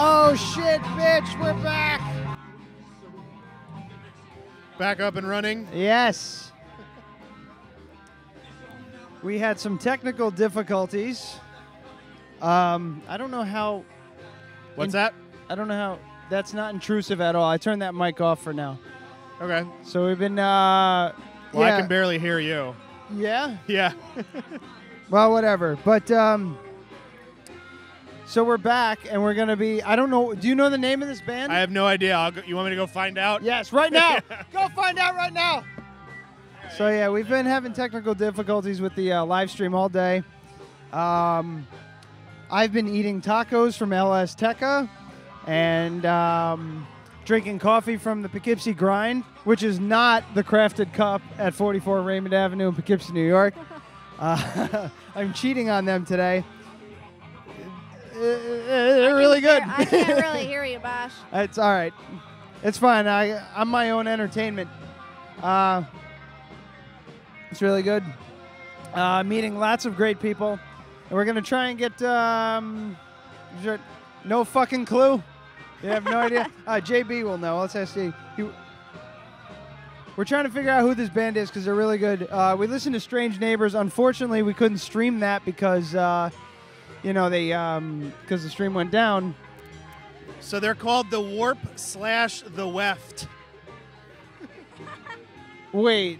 Oh shit, bitch, we're back. Back up and running? Yes. We had some technical difficulties. I don't know how. What's that? I don't know how. That's not intrusive at all. I turned that mic off for now. Okay. So we've been. Well, yeah. I can barely hear you. Yeah? Yeah. Well, whatever. But, so we're back, and we're going to be, I don't know, do you know the name of this band? I have no idea. You want me to go find out? Yes, right now. Go find out right now. So, yeah, we've been having technical difficulties with the live stream all day. I've been eating tacos from El Azteca and drinking coffee from the Poughkeepsie Grind, which is not the Crafted Cup at 44 Raymond Avenue in Poughkeepsie, New York. I'm cheating on them today. They're really good. I can't really hear you, Bosh. It's all right. It's fine. I'm my own entertainment. It's really good. Meeting lots of great people. And we're going to try and get no fucking clue. You have no idea? JB will know. Let's ask you. We're trying to figure out who this band is because they're really good. We listened to Strange Neighbors. Unfortunately, we couldn't stream that because, because the stream went down. So they're called the Warp/the Weft. Wait.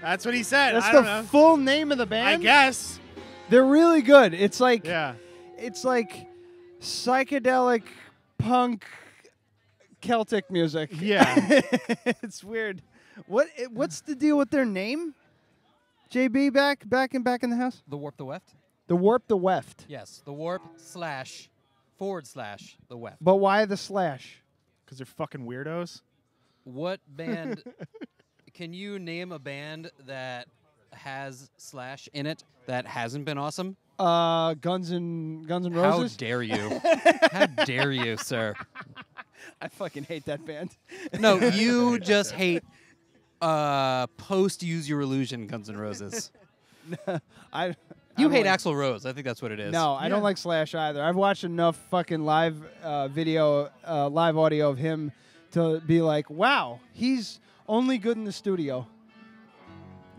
That's what he said. That's I don't the know. full name of the band? I guess. They're really good. It's like, yeah. It's like psychedelic punk Celtic music. Yeah. It's weird. What's the deal with their name? JB back in the house? The Warp the Weft? The Warp the Weft. Yes, the Warp / the Weft. But why the slash? Because they're fucking weirdos. What band? Can you name a band that has slash in it that hasn't been awesome? Guns N' Roses. How dare you? How dare you, sir? I fucking hate that band. No, you just hate post Use Your Illusion Guns N' Roses. You hate Axl Rose. I think that's what it is. No, I don't like Slash either. I've watched enough fucking live live audio of him to be like, wow, he's only good in the studio.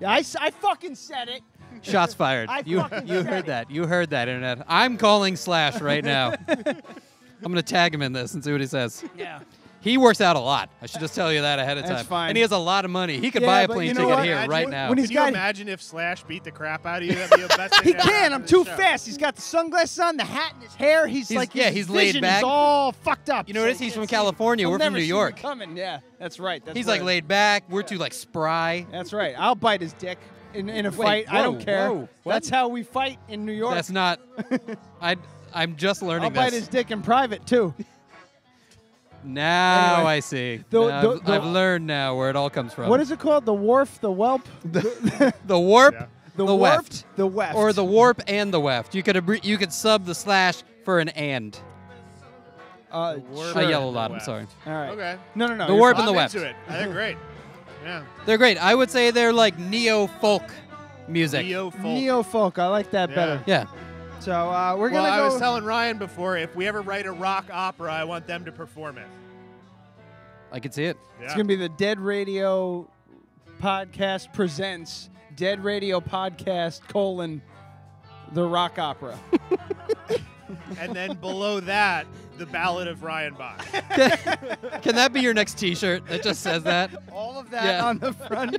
Yeah, I fucking said it. Shots fired. You heard that. You heard that, Internet. I'm calling Slash right now. I'm going to tag him in this and see what he says. Yeah. He works out a lot. I should just tell you that ahead of time. That's fine. And he has a lot of money. He could buy a plane ticket here right now. Can you imagine if Slash beat the crap out of you? That'd be the best thing. He can. I'm too fast. He's got the sunglasses on, the hat in his hair. He's like, his he's laid vision back. is all fucked up. You notice he's from California. We're from New York. Coming. Yeah, that's right. He's like laid back. We're too like spry. That's right. I'll bite his dick in a fight. Whoa, I don't care. whoa. That's how we fight in New York. That's not. I'm just learning I'll bite his dick in private too. Now Anyway, I see. I've learned now where it all comes from. What is it called? The Wharf, the Whelp, the Warp, the the Warp, Weft, the Weft, or the Warp and the Weft. You could sub the slash for an and. Sure. I yell a lot. I'm sorry. All right. Okay. No. The Warp and the I'm Weft. into it. They're great. Yeah. They're great. I would say they're like neo-folk music. Neo-folk. I like that better. Yeah. So we're gonna go. I was telling Ryan before, if we ever write a rock opera, I want them to perform it. I can see it. Yeah. It's gonna be the Dead Radio Podcast presents Dead Radio Podcast : the rock opera. And then below that, the Ballad of Ryan Bosch. Can that be your next T-shirt that just says that? All of that on the front.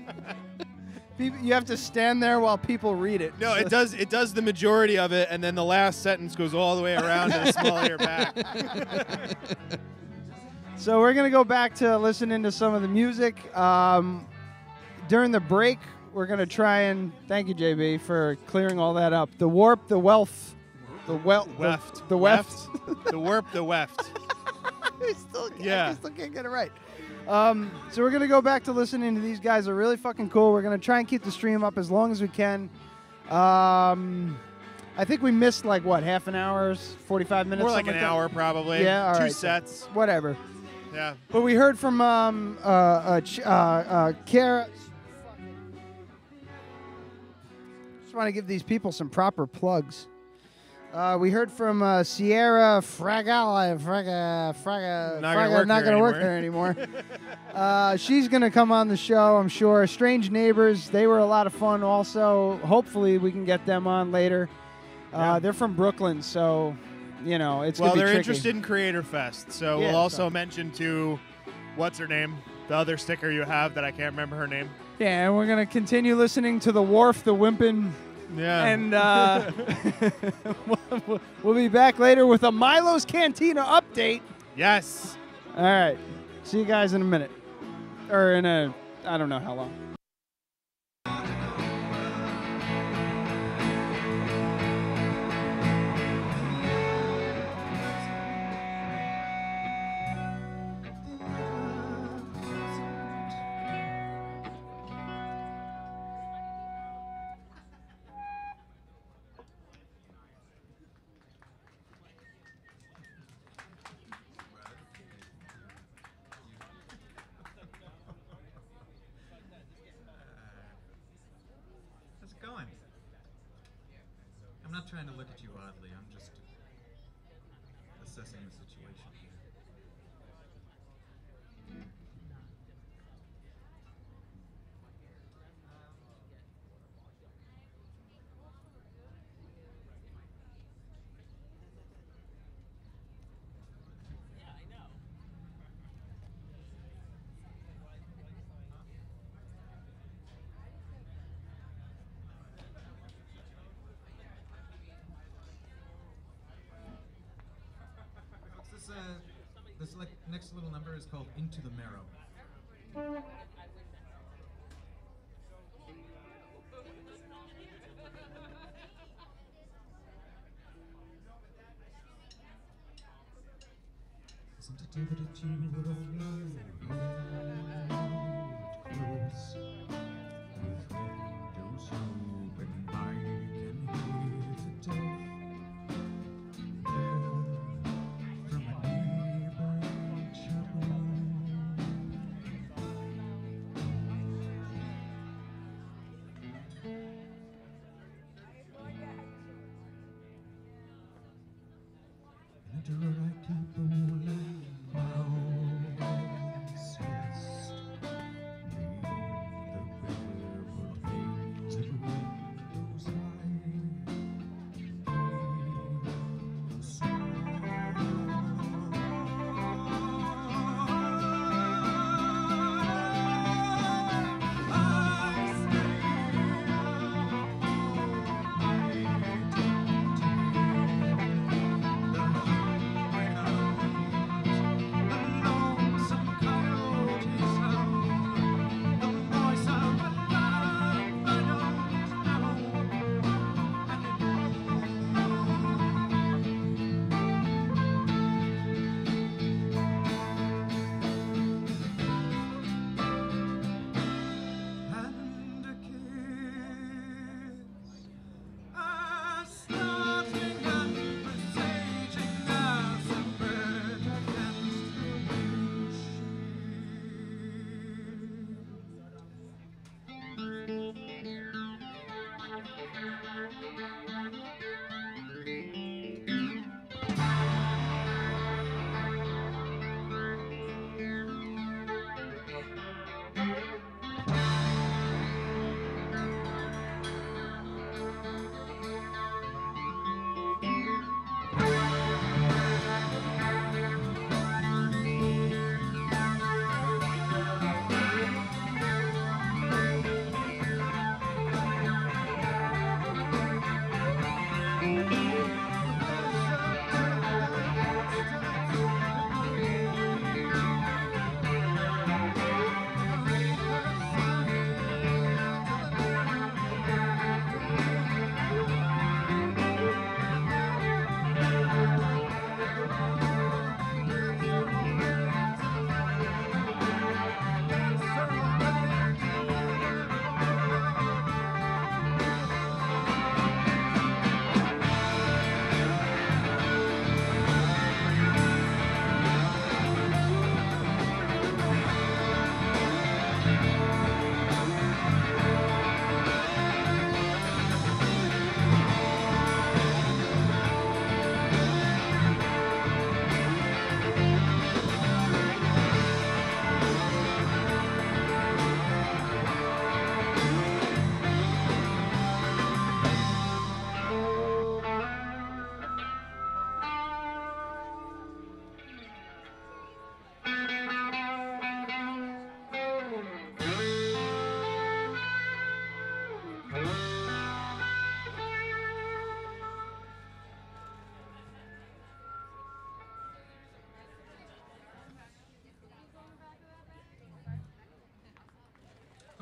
You have to stand there while people read it. No, it does. It does the majority of it, and then the last sentence goes all the way around to the small of your back. So we're gonna go back to listening to some of the music. During the break, we're gonna try and thank you, JB, for clearing all that up. The Warp, the Wealth, the Weft, the Weft, the Warp, the Weft. I still can't get it right. So we're gonna go back to listening to these guys. They're really fucking cool. We're gonna try and keep the stream up as long as we can. I think we missed like what, half an hour, 45 minutes? More like an hour, probably. Yeah, all right. 2 sets. Whatever. Yeah. But we heard from Kara. Just want to give these people some proper plugs. We heard from Sierra Fragala. Not going to work there anymore. She's going to come on the show, I'm sure. Strange Neighbors, they were a lot of fun also. Hopefully we can get them on later. They're from Brooklyn, so, it's going to be tricky. Well, they're interested in Creator Fest, so Yeah, we'll also mention to, what's her name? The other sticker you have that I can't remember her name. Yeah, and we're going to continue listening to The Wharf, The Wimpin'. Yeah. And we'll be back later with a Milo's Cantina update. Yes. All right. See you guys in a minute. Or I don't know how long. I'm not trying to look at you oddly, I'm just assessing the situation here. This next little number is called Into the Marrow. Isn't it evident you were alone? Close with windows open, I can hear the death.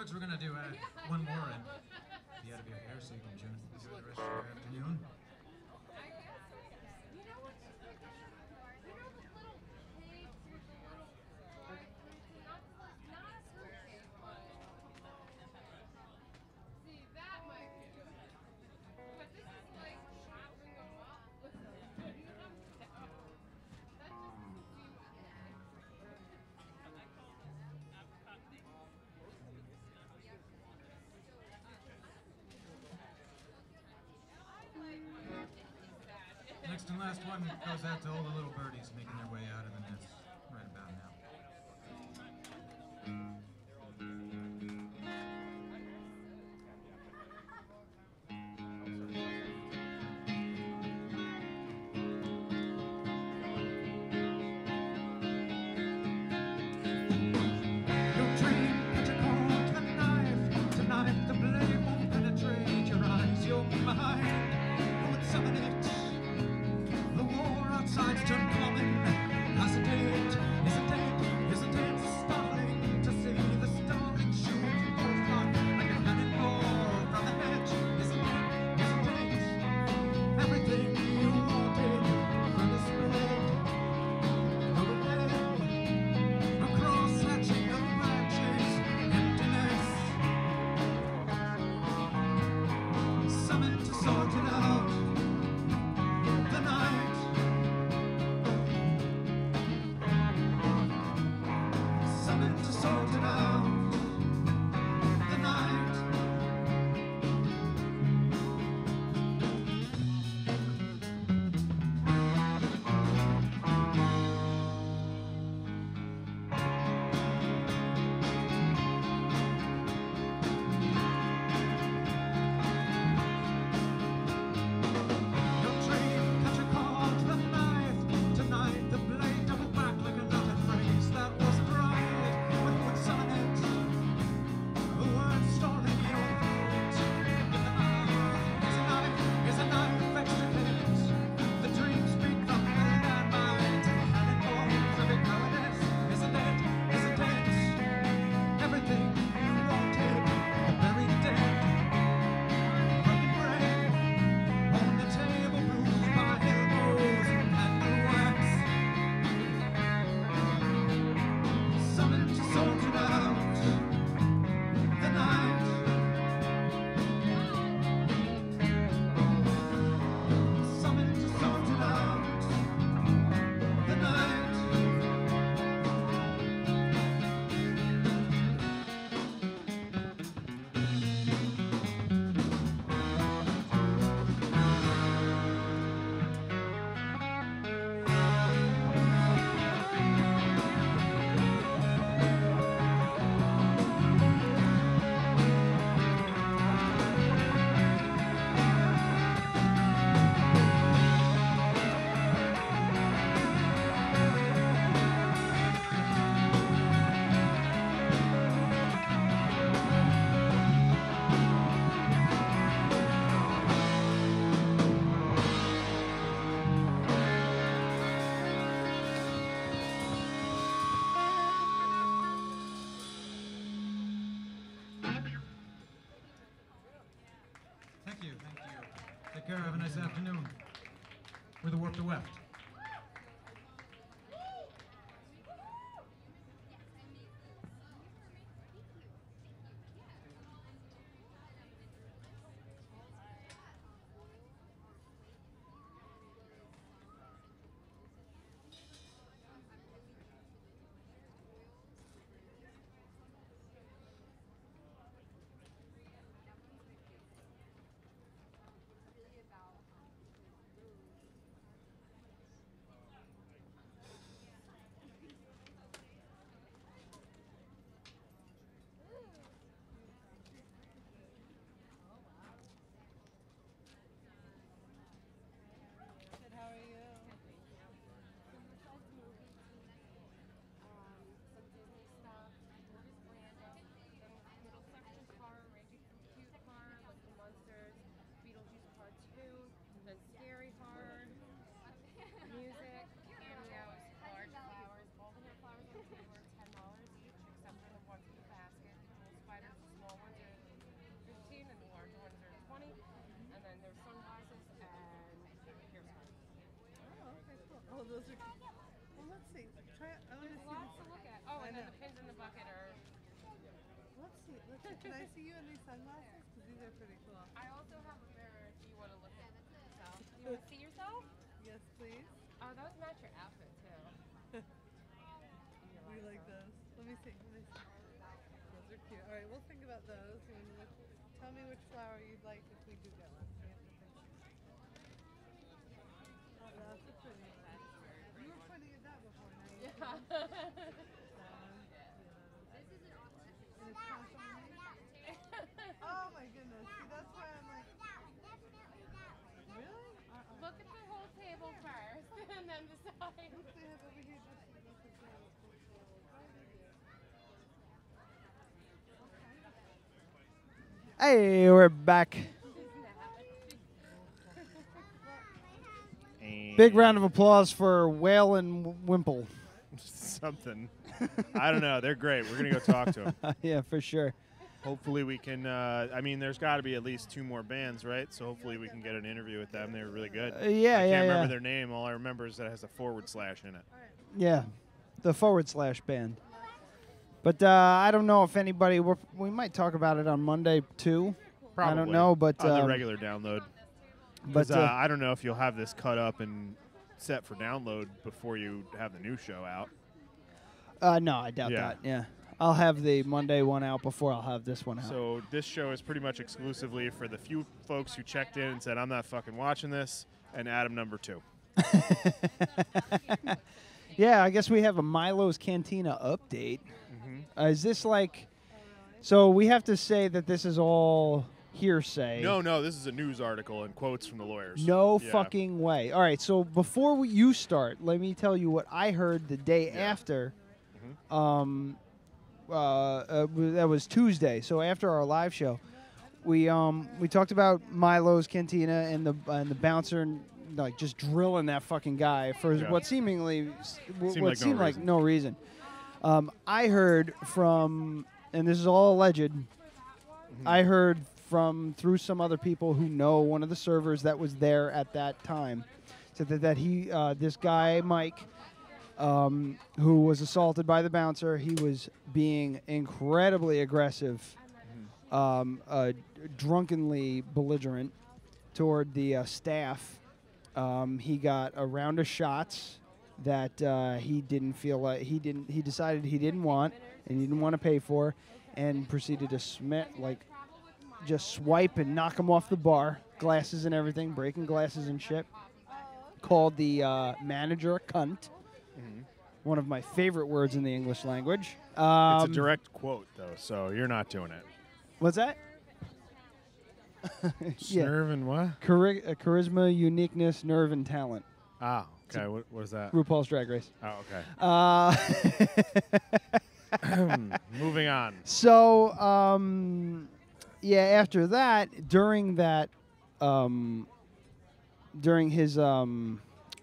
afterwards, we're gonna do one more and be out of your hair so you can enjoy the rest of your afternoon. Next and last one goes out to all the little birdies making their way out of the nest right about now. Thank you. Take care, have a nice afternoon. We're the Warp to Weft. see. Can I see you in these sunglasses? Because these are pretty cool. I also have a mirror if you want to look at yourself. You want to see yourself? Yes, please. Oh, those match your outfit too. We like those. Let me see. Those are cute. All right, we'll think about those. Tell me which flower you'd like if we do get one. We have to think. Oh, that's a pretty one. You were pointing at that before. Now you Oh my goodness. See, that's why I'm like, really? Look at the whole table first and then decide. What they have over here? Hey, we're back. Big round of applause for Whale and Wimple. Something. I don't know. They're great. We're going to go talk to them. Yeah, for sure. Hopefully we can, I mean, there's got to be at least 2 more bands, right? So hopefully we can get an interview with them. They were really good. Yeah, I can't remember their name. All I remember is that it has a / in it. Yeah, the / band. But I don't know if anybody, we might talk about it on Monday too. Probably. I don't know, but on the regular download. But I don't know if you'll have this cut up and set for download before you have the new show out. No, I doubt that. Yeah, I'll have the Monday one out before I'll have this one out. So this show is pretty much exclusively for the few folks who checked in and said, I'm not fucking watching this, and Adam number 2. Yeah, I guess we have a Milo's Cantina update. Is this like, so we have to say that this is all hearsay? No, this is a news article and quotes from the lawyers. No fucking way. All right, so before you start, let me tell you what I heard the day after. That was Tuesday. So after our live show, we talked about Milo's Cantina and the bouncer like just drilling that fucking guy for what seemed like no reason. I heard from, and this is all alleged. I heard from through some other people who know one of the servers that was there at that time, said that he this guy Mike. Who was assaulted by the bouncer. He was being incredibly aggressive, drunkenly belligerent toward the staff. He got a round of shots that he didn't feel like he decided he didn't want and he didn't want to pay for, and proceeded to just swipe and knock him off the bar, glasses and everything, breaking glasses and shit. Called the manager a cunt. One of my favorite words in the English language. It's a direct quote, though, so you're not doing it. What's that? Nerve and what? Charisma, uniqueness, nerve, and talent. Ah, okay. What is that? RuPaul's Drag Race. Oh, okay. Moving on. So, after that, during his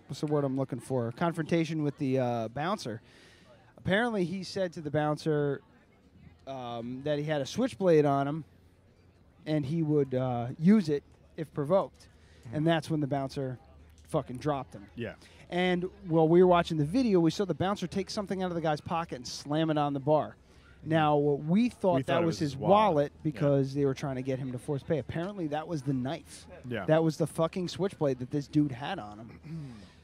what's the word I'm looking for? Confrontation with the bouncer. Apparently, he said to the bouncer that he had a switchblade on him, and he would use it if provoked. And that's when the bouncer fucking dropped him. Yeah. And while we were watching the video, we saw the bouncer take something out of the guy's pocket and slam it on the bar. Now, we thought that was his wallet because they were trying to get him to force pay. Apparently, that was the knife. Yeah. That was the fucking switchblade that this dude had on him.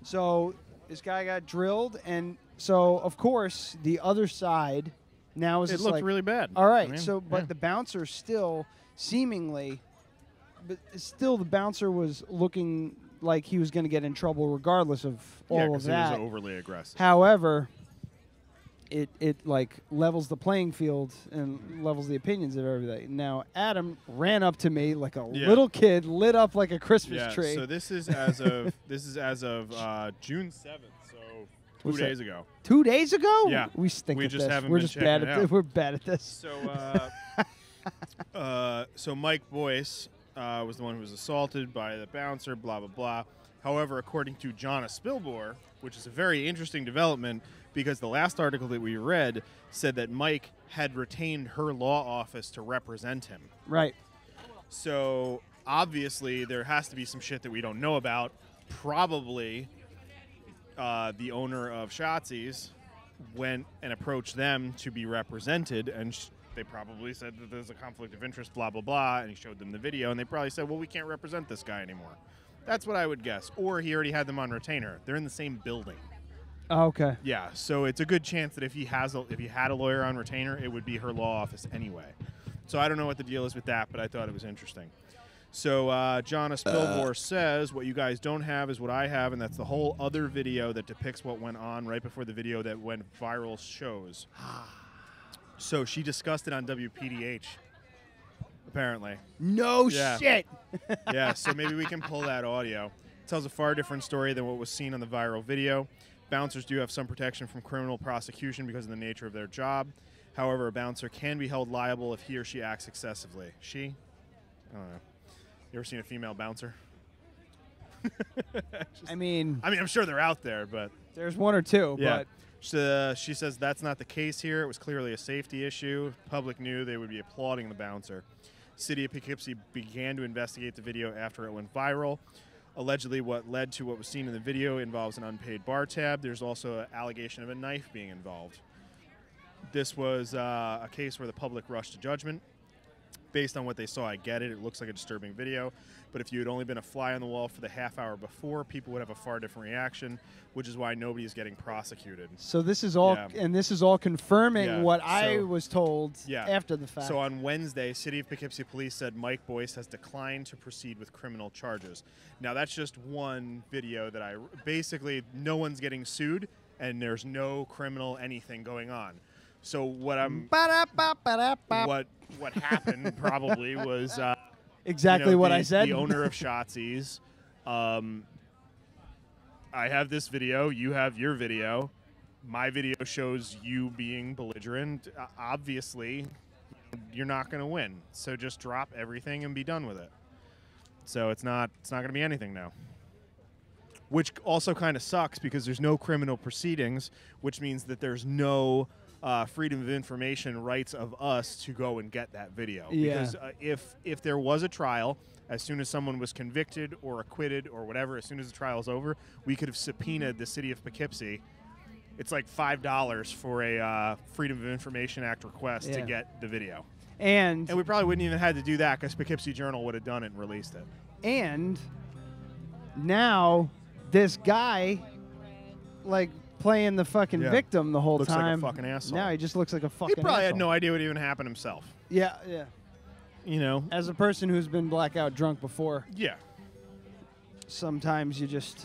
So this guy got drilled, and so, of course, the other side now is it looked really bad. All right, but the bouncer still seemingly, but still the bouncer was looking like he was going to get in trouble regardless of all of that. He was overly aggressive. However, it like levels the playing field and levels the opinions of everybody. Now, Adam ran up to me like a little kid, lit up like a Christmas tree. So this is as of June 7th, so 2 days ago. 2 days ago? Yeah. We stink we at just this. Haven't We're been just bad at this. We're bad at this. So Mike Boyce was the one who was assaulted by the bouncer, blah, blah, blah. However, according to Jonna Spilbor, which is a very interesting development because the last article that we read said that Mike had retained her law office to represent him. Right. So obviously there has to be some shit that we don't know about. Probably the owner of Shotzi's went and approached them to be represented, and they probably said that there's a conflict of interest, blah, blah, blah, and he showed them the video, and they probably said, well, we can't represent this guy anymore. That's what I would guess. Or he already had them on retainer. They're in the same building. Oh, okay. Yeah, so it's a good chance that if he had a lawyer on retainer, it would be her law office anyway. So I don't know what the deal is with that, but I thought it was interesting. So Jonna Spilvor says, what you guys don't have is what I have, and that's the whole other video that depicts what went on right before the video that went viral shows. So she discussed it on WPDH, apparently. No shit. Yeah, so maybe we can pull that audio. It tells a far different story than what was seen on the viral video. Bouncers do have some protection from criminal prosecution because of the nature of their job. However, a bouncer can be held liable if he or she acts excessively. She? I don't know. You ever seen a female bouncer? I mean, I'm sure they're out there, but there's one or two. yeah. But She says that's not the case here. It was clearly a safety issue. Public knew they would be applauding the bouncer. City of Poughkeepsie began to investigate the video after it went viral. Allegedly, what led to what was seen in the video involves an unpaid bar tab. There's also an allegation of a knife being involved. This was a case where the public rushed to judgment. Based on what they saw, I get it. It looks like a disturbing video. But if you had only been a fly on the wall for the half hour before, people would have a far different reaction, which is why nobody is getting prosecuted. So this is all, and this is all confirming what I was told after the fact. So on Wednesday, City of Poughkeepsie Police said Mike Boyce has declined to proceed with criminal charges. Now, that's just one video that basically, no one's getting sued, and there's no criminal anything going on. So what what happened probably was exactly what I said. The owner of Shotzi's. I have this video. You have your video. My video shows you being belligerent. Obviously, you're not going to win. So just drop everything and be done with it. So it's not going to be anything now. Which also kind of sucks because there's no criminal proceedings, which means that there's no freedom of information rights of us to go and get that video. Yeah. Because if there was a trial, as soon as someone was convicted or acquitted or whatever, as soon as the trial's over, we could have subpoenaed the City of Poughkeepsie. It's like $5 for a Freedom of Information Act request to get the video. And we probably wouldn't even have had to do that because Poughkeepsie Journal would have done it and released it. And now this guy, like, playing the fucking victim the whole looks time. Looks like a fucking asshole. Now he just looks like a fucking He probably asshole. had no idea what even happened himself. Yeah, yeah. You know. As a person who's been blackout drunk before. Yeah. Sometimes you just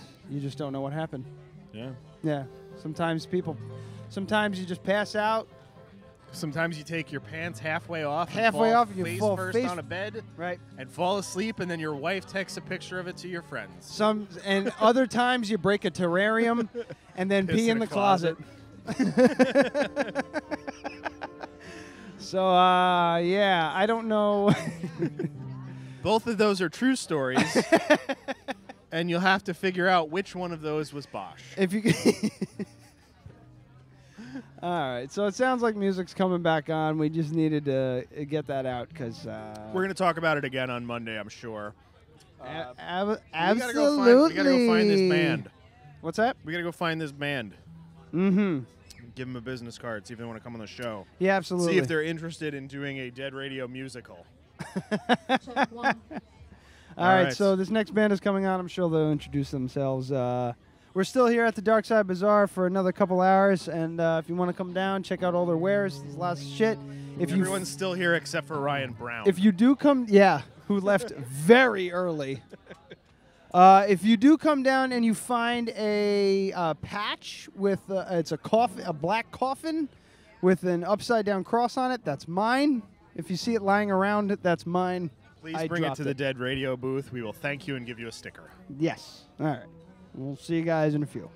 don't know what happened. Yeah. Yeah. Sometimes you just pass out. Sometimes you take your pants halfway off. Halfway and off, fall you face fall first face on a bed. Right. And fall asleep, and then your wife texts a picture of it to your friends. And other times you break a terrarium and then pee in the closet. So, yeah, I don't know. Both of those are true stories. And you'll have to figure out which one of those was Bosch. If you All right, so it sounds like music's coming back on. We just needed to get that out because we're going to talk about it again on Monday, I'm sure. Absolutely. We got to go find this band. What's that? We got to go find this band. Mm-hmm. Give them a business card, see if they want to come on the show. Yeah, absolutely. See if they're interested in doing a Dead Radio musical. Check one. All right, so this next band is coming on. I'm sure they'll introduce themselves. We're still here at the Darkside Bazaar for another couple hours, and if you want to come down, check out all their wares. There's lots of shit. Everyone's still here except for Ryan Brown. If you do come, who left very early. If you do come down and you find a patch with it's a black coffin with an upside down cross on it, that's mine. If you see it lying around, that's mine. Please bring it to the Dead Radio booth. We will thank you and give you a sticker. Yes. All right. We'll see you guys in a few.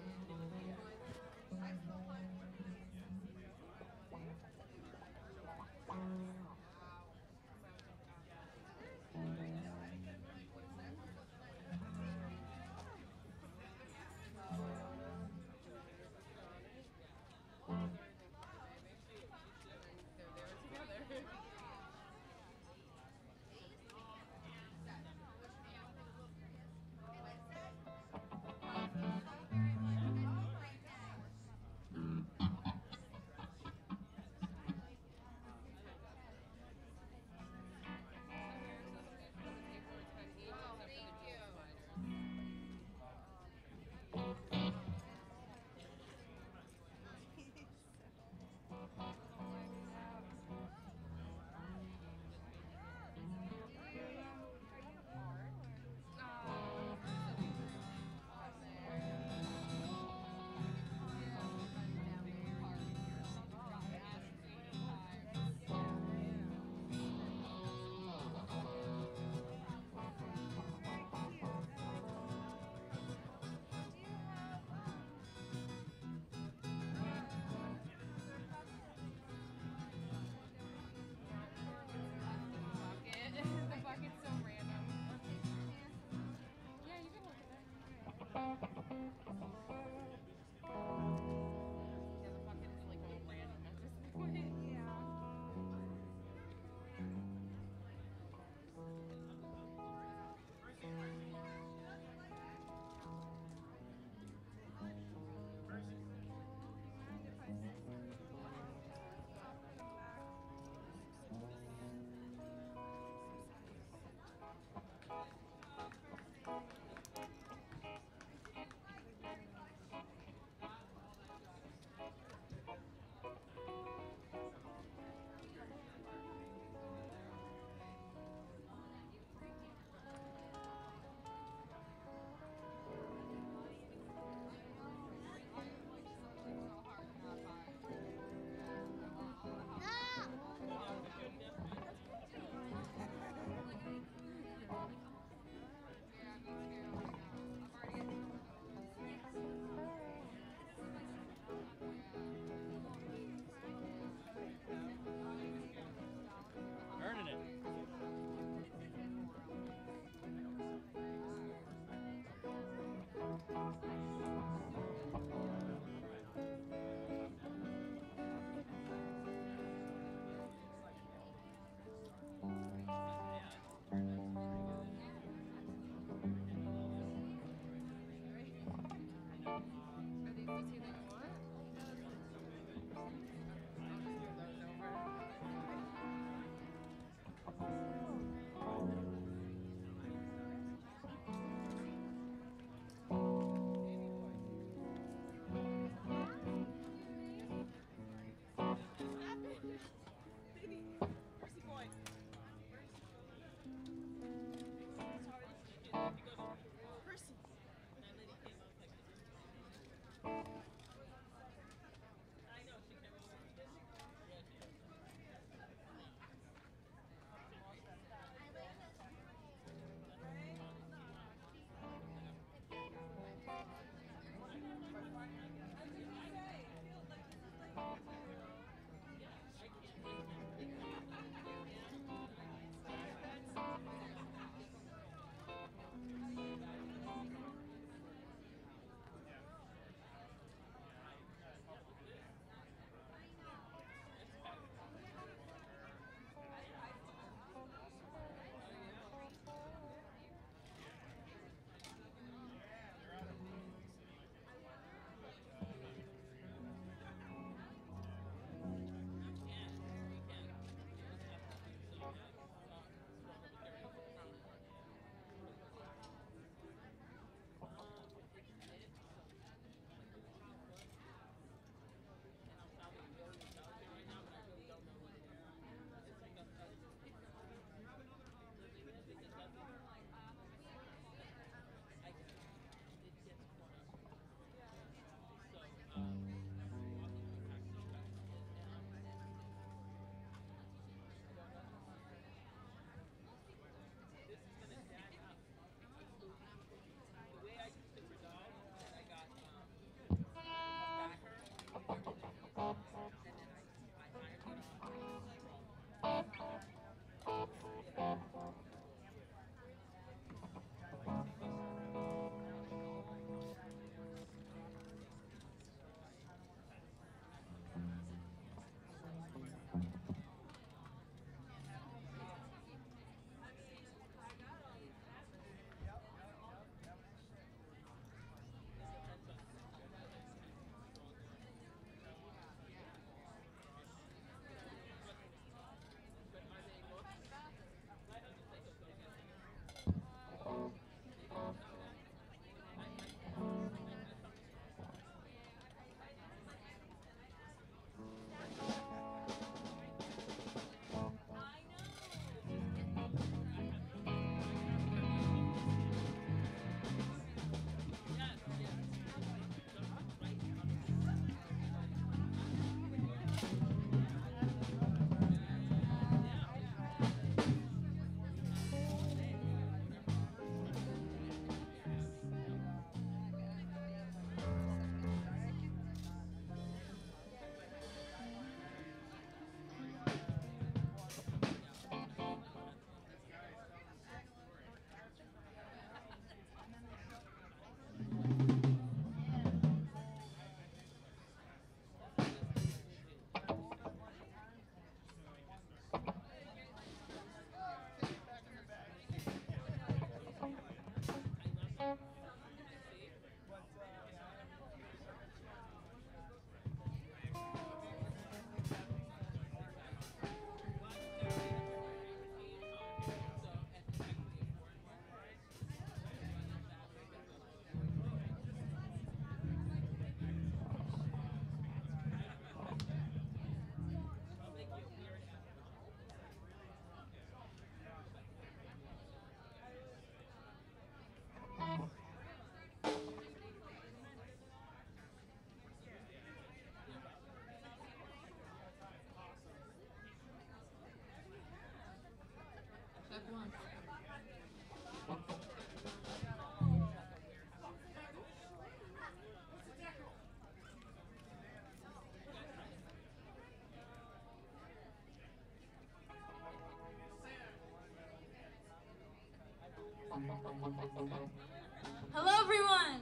Hello, everyone.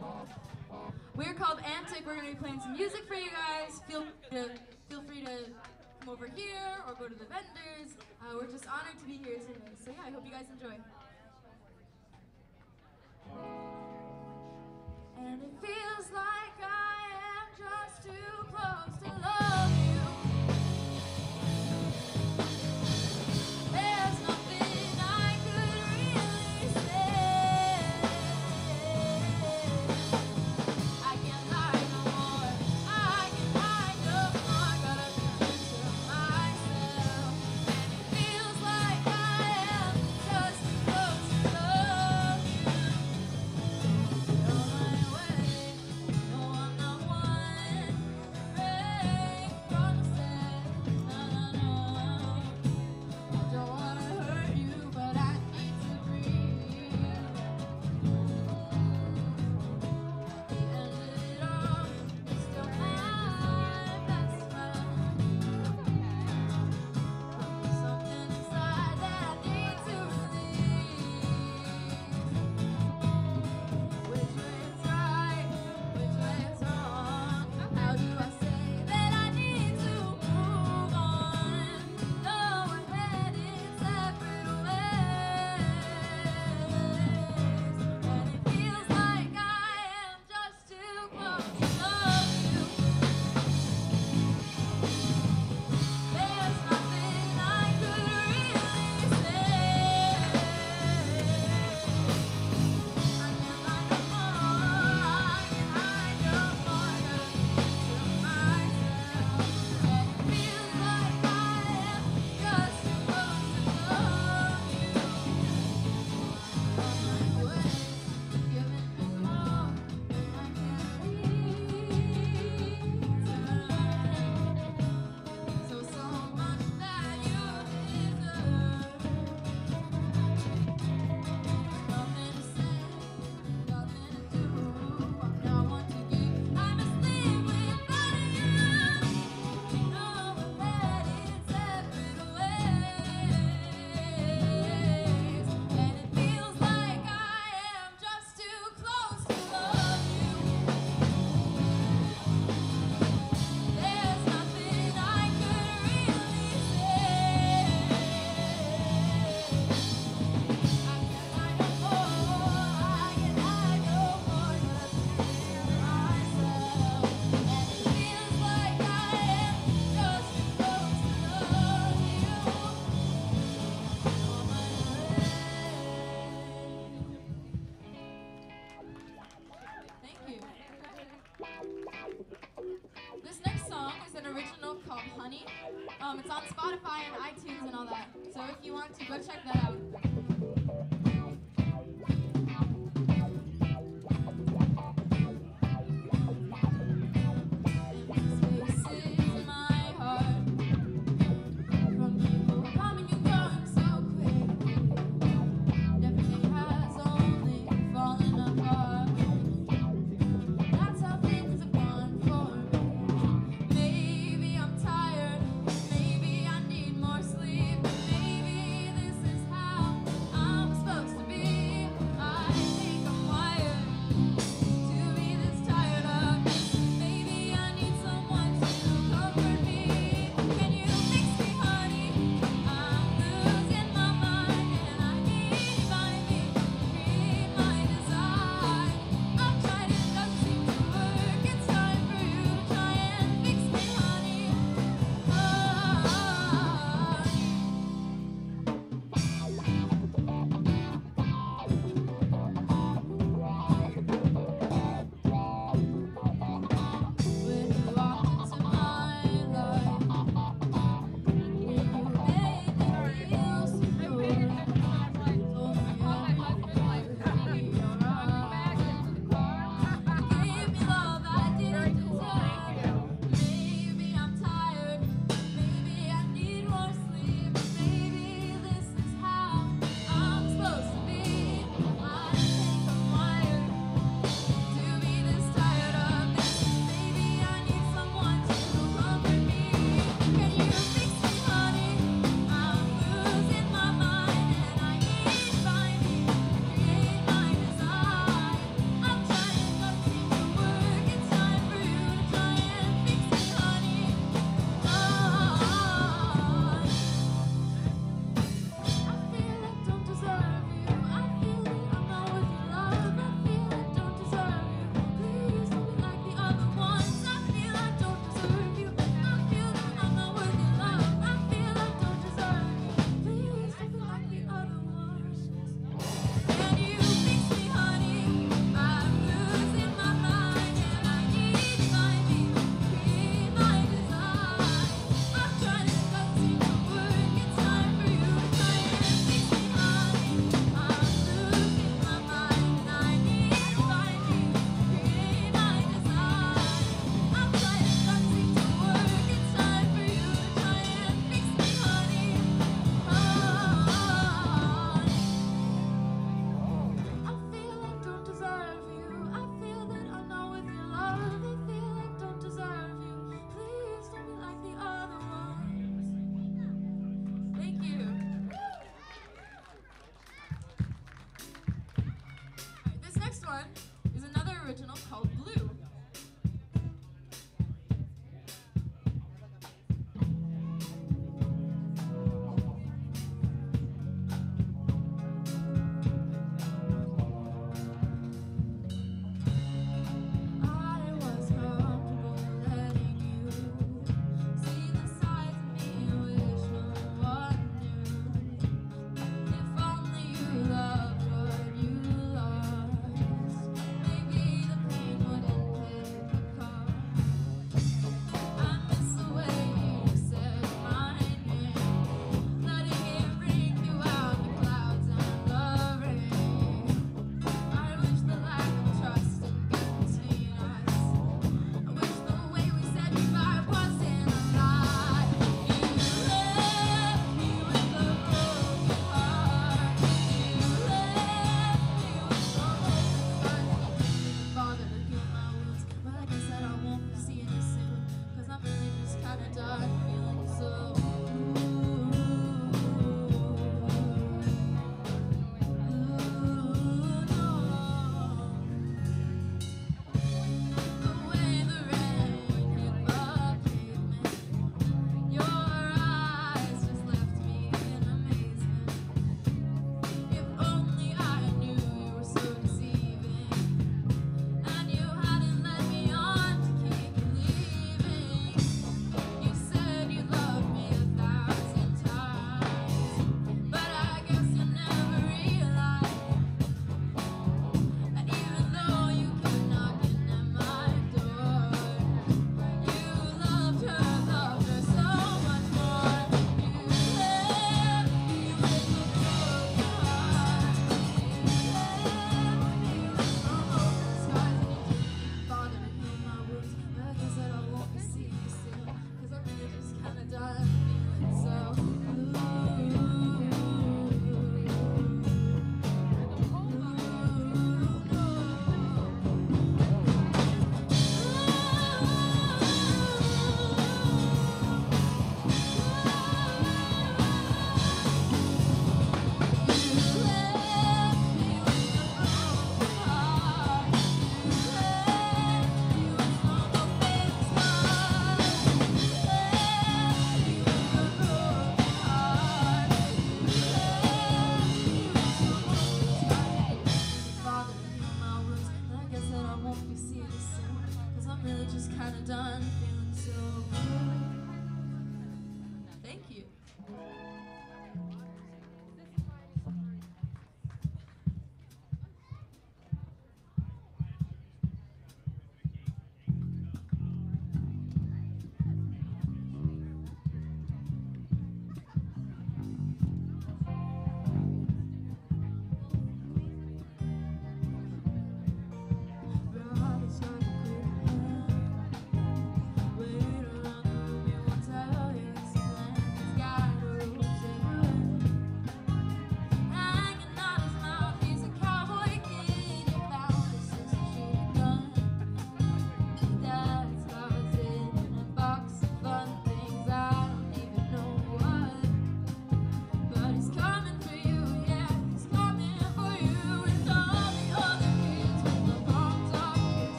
We're called Antic. We're going to be playing some music for you guys. Feel free to come over here or go to the vendors. We're just honored to be here today. So yeah, I hope you guys enjoy. And it feels like I am just too close to love you. There's nothing I could really say. I can't lie no more. I can hide no more. Gotta confess to myself. And it feels like I am just too close to love you. You're my way. No, I'm not one. Break promises. No, no, no. I don't wanna hurt you, but I need to breathe. The end of it all is still my best friend. There's something inside that I need to release. Which way is right? Which way is wrong? How do I say that I need to move on? Though we're headed separate ways, and it feels like I am just too close to love you. There's nothing I could really say. I can't lie no more. I can hide no more. Gotta keep to myself. And it feels like I am just too close to love you. On my way, giving me more than I can return. So much that you deserve. Nothing to say, nothing to do. I'm not one to give. I must live without you. No, we're headed separate ways, and it feels like I am just too close to love you. There's nothing I could really say. I can't lie no more. I can hide no more. Gotta keep myself. And it feels like I am just too close to love you. On my way. Thank you. This next song is an original called Honey. It's on Spotify and iTunes and all that. So if you want to, go check that out. Empty spaces in my heart from people coming and going so quickly. And everything has only fallen apart. That's how things have gone for me. Maybe I'm tired, maybe I need more sleep, maybe this is how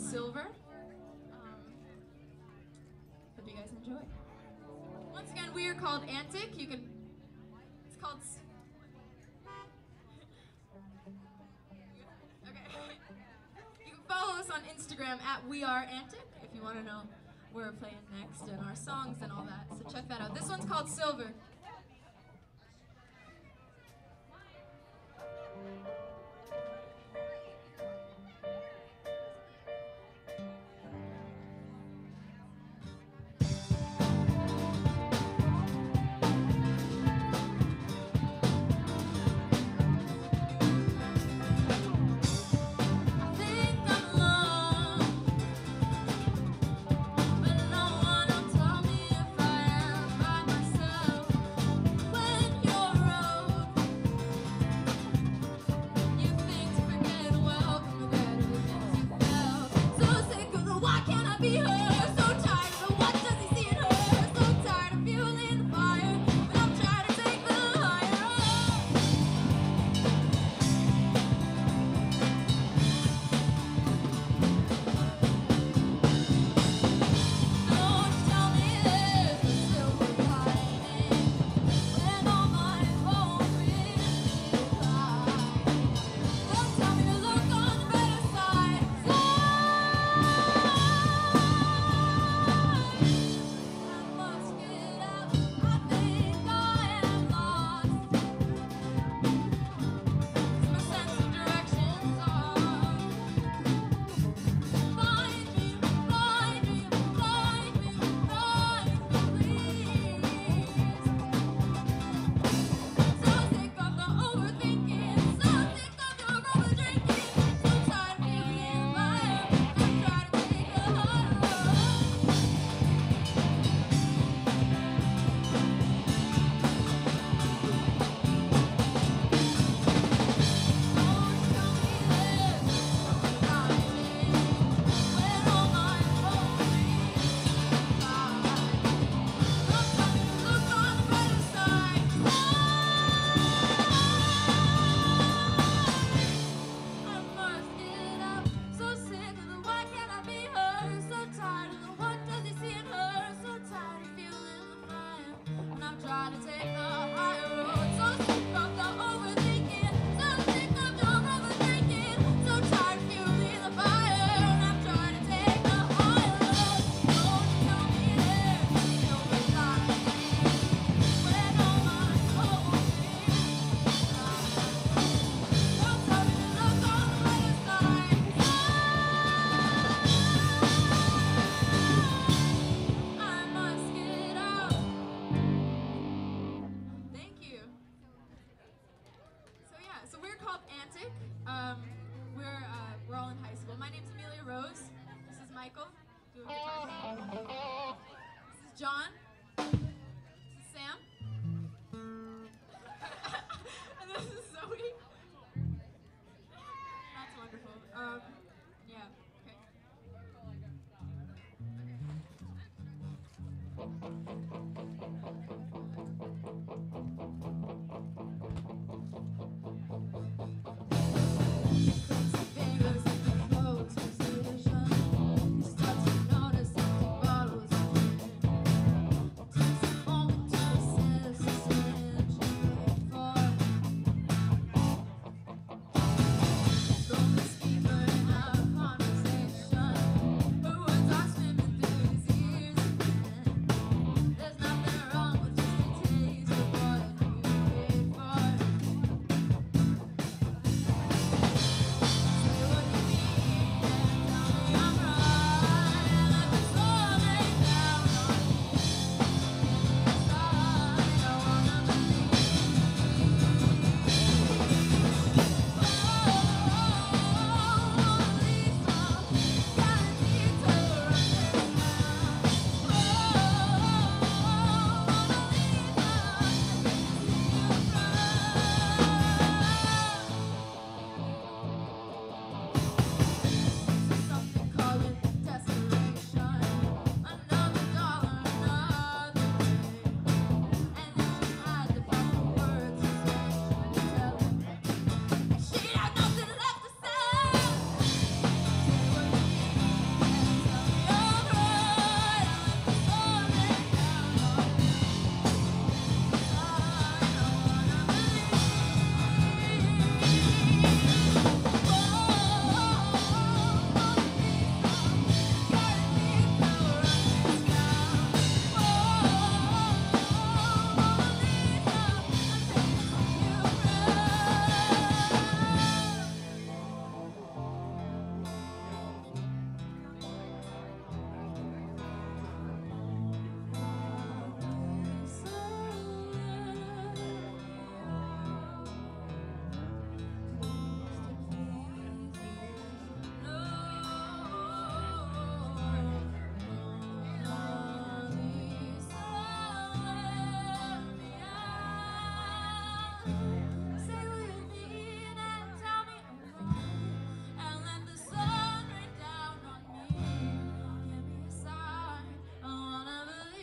Silver. Hope you guys enjoy. Once again, we are called Antic. It's called. Okay. You can follow us on Instagram at @WeAreAntic if you want to know where we're playing next and our songs and all that. So check that out. This one's called Silver. We're all in high school. My name's Amelia Rose. This is Michael. Doing guitar. This is John. This is Sam. And this is Zoe. That's wonderful. Yeah. Okay.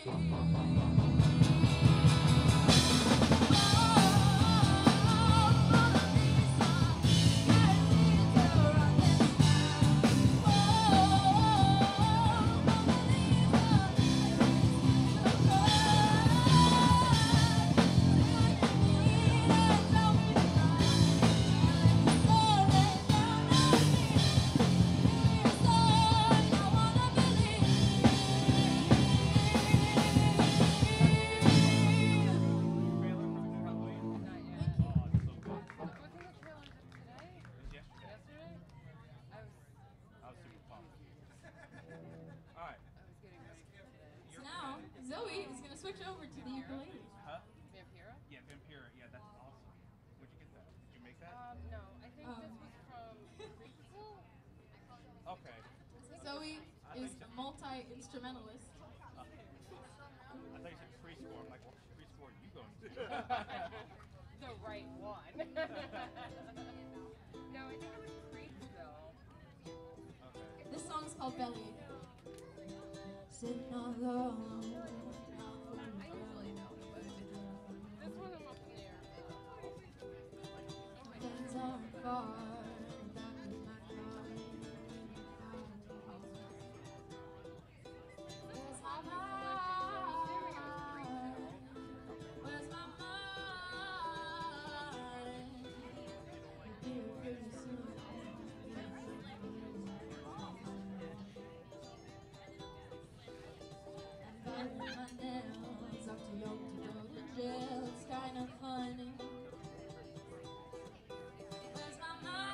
So now, Zoe is going to switch over to the ukulele. Huh? Vampira? Yeah, Vampira. Yeah, that's awesome. Where'd you get that? Did you make that? No, I think this was from preschool. Okay. Zoe is a multi-instrumentalist. I thought you said preschool. I'm like, what preschool are you going to? The right one. No, I think it was Creek though. Okay. This song is called Belly. Sitting alone. I usually know, but this one I'm up in the air. Things aren't far. Back in my car. Where's my mind? Where's my mind? You'll be here pretty soon. And biting my nails up to your jail. It's kind of funny. Where's my mind?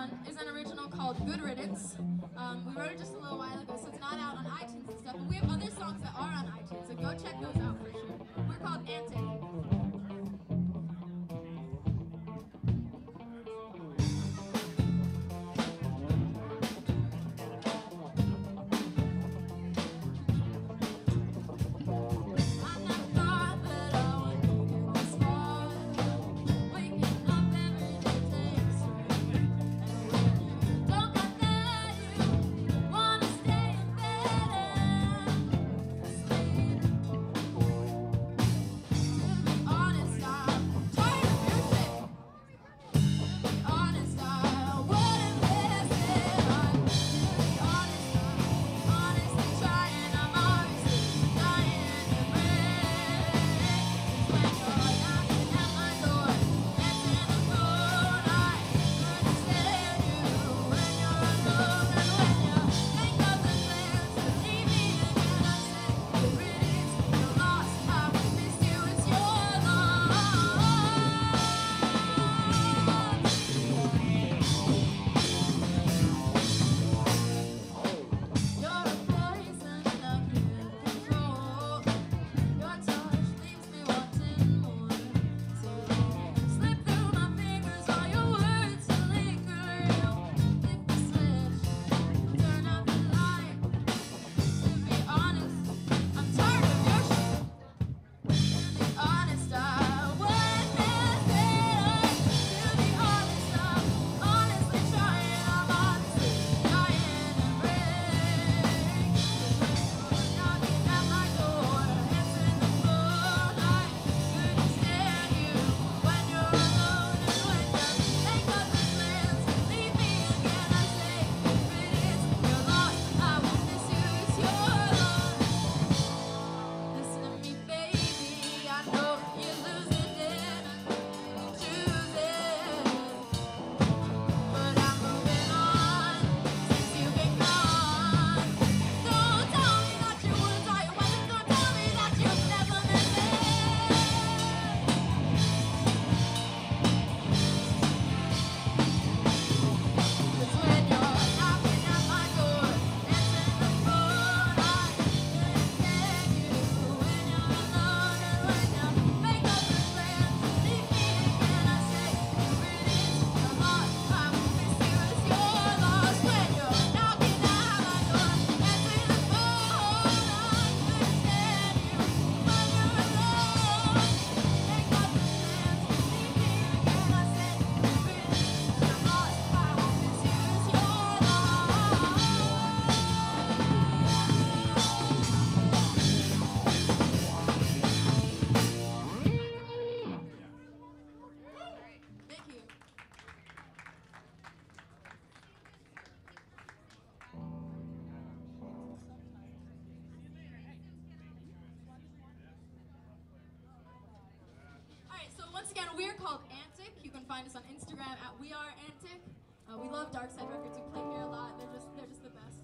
one is an original called Good Riddance. We wrote it just a little while ago, so it's not out on iTunes and stuff, but we have other songs that are on iTunes, so go check those out for sure. We're called Antic. Once again, we're called Antic. You can find us on Instagram at @WeAreAntic. We love Darkside Records. We play here a lot. They're just the best.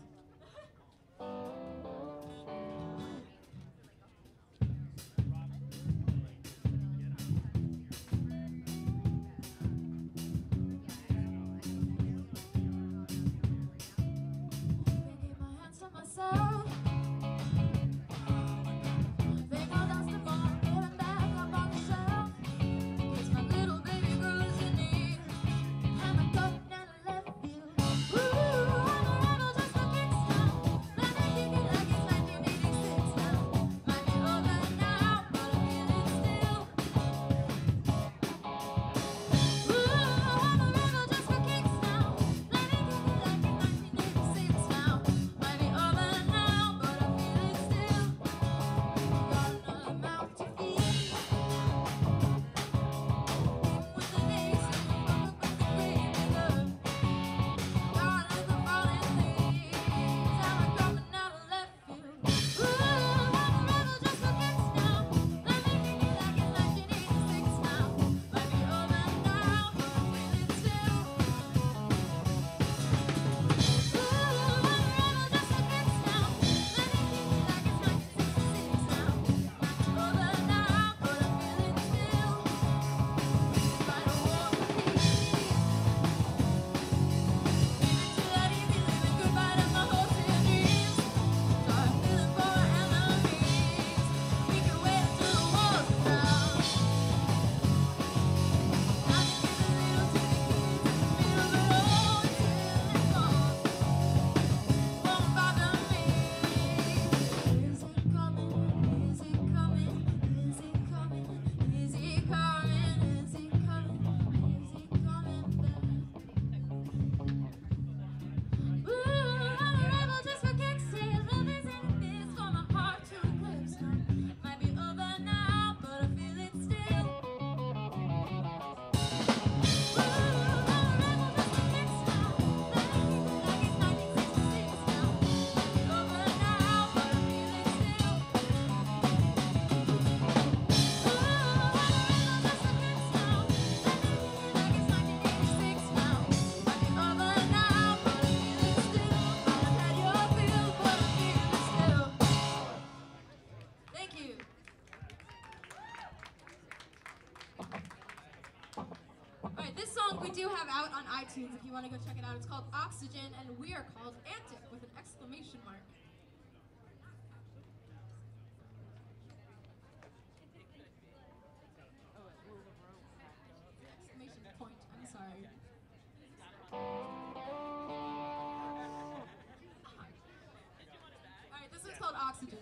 Thinking my hands to myself. Think I'll dust them all, put them back up on the shelf. It's my little baby girls in need. I'm a cup and a left field. Ooh. we do have out on iTunes if you want to go check it out. It's called Oxygen, and we are called Antic with an exclamation mark. Exclamation point, I'm sorry. Alright, this one's called Oxygen.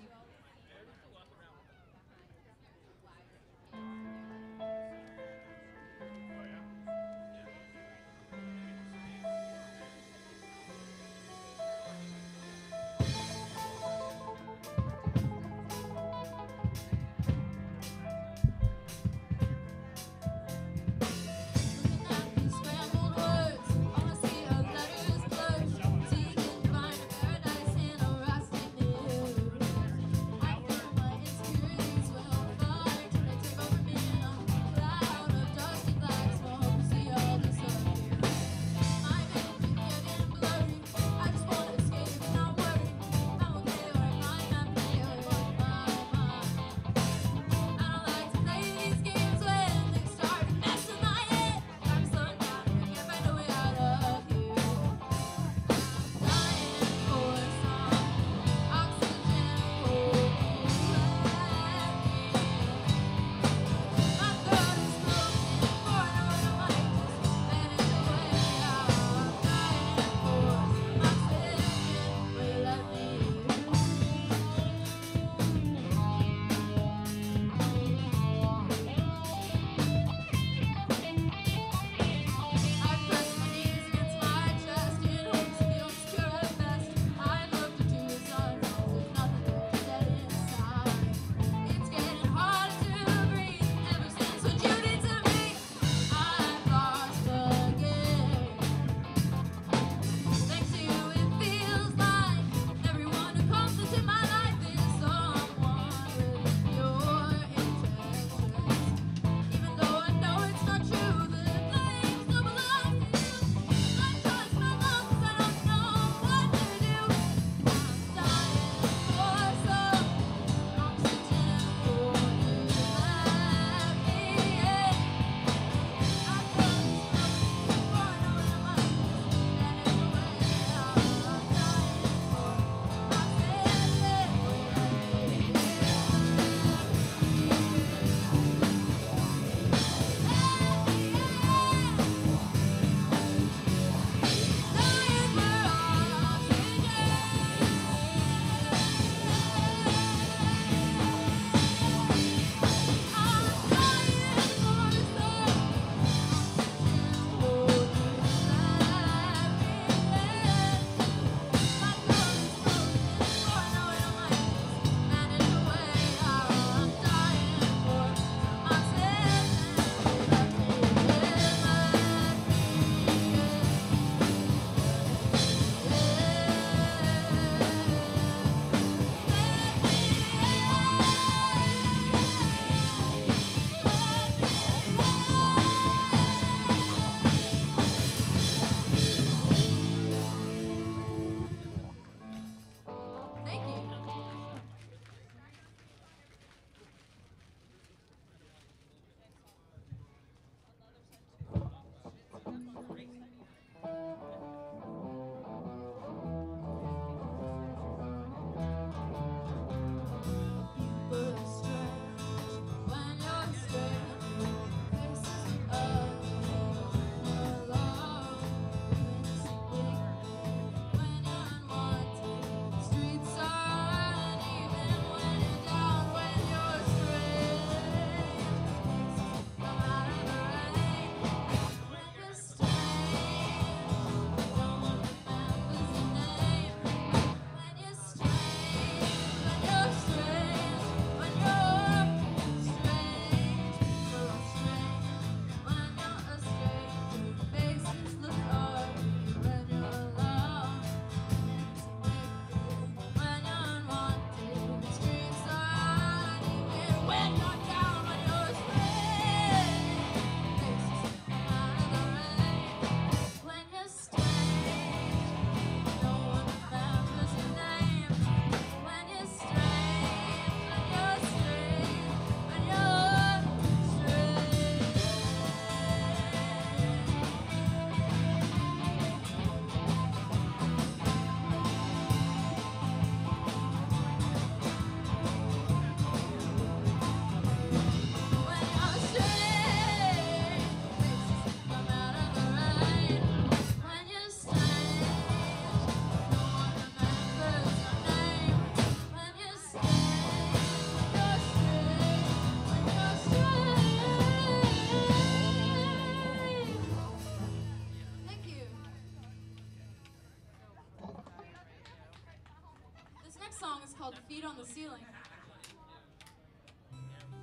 song is called Feet on the Ceiling.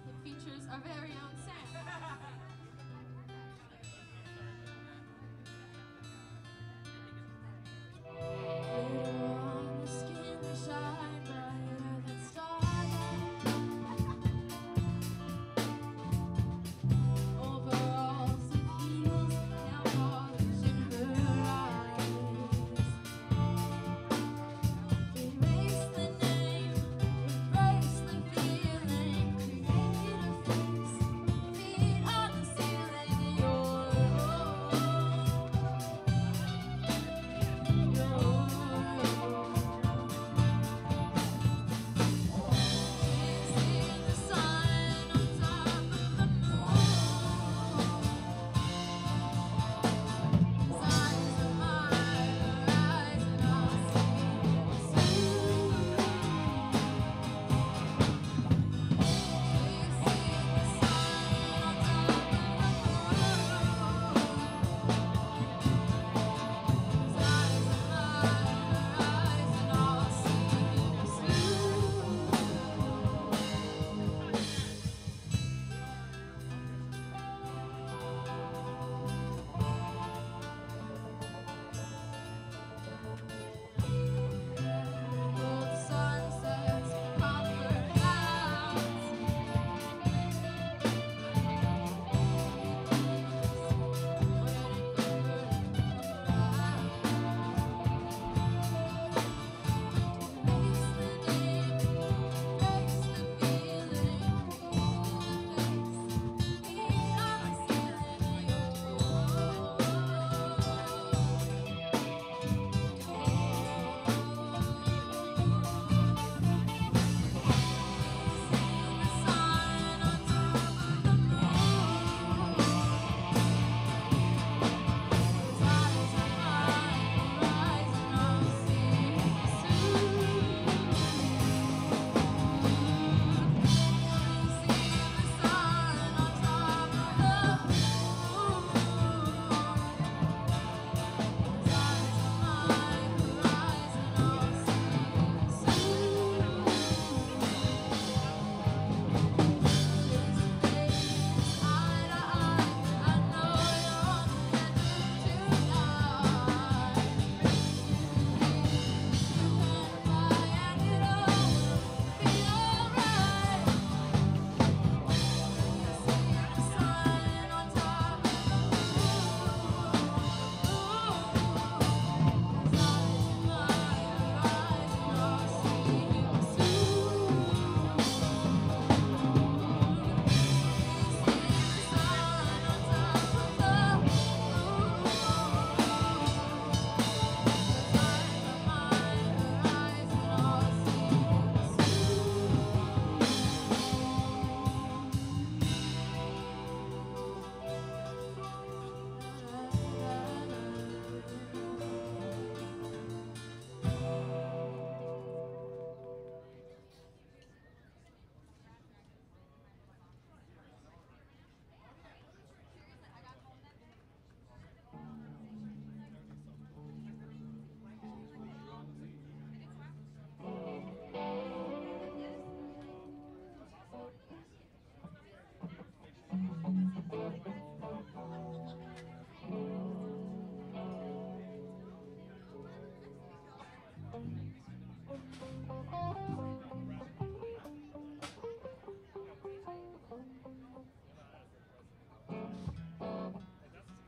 It features our very own Sam. Later on, the skin will shine brighter than starlight. Overalls with heels, nail polish in her eyes. Erase the name, embrace the feeling, create a face, feet on the ceiling. Chasing the sun on top of the moon. His eyes are my horizon, I'll see soon. Chasing the sun on top of the moon. His eyes are my horizon, I'll see soon. Gold sunsets, copper clouds. Erase the name, erase the feeling, create a face, feet on the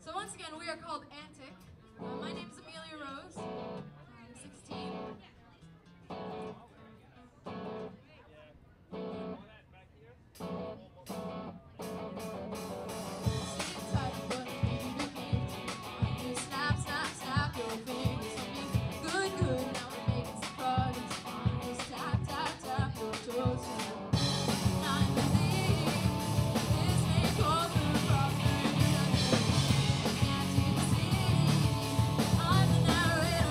So once again, we are called Antic. My name is Amelia Rose. I'm 16. Sit tight, but baby, you snap, snap, snap your fingers on me. Good, good, now we're making some progress. Just tap, tap, tap your toes. I believe this may go through proper. Can't you see? I'm the narrator.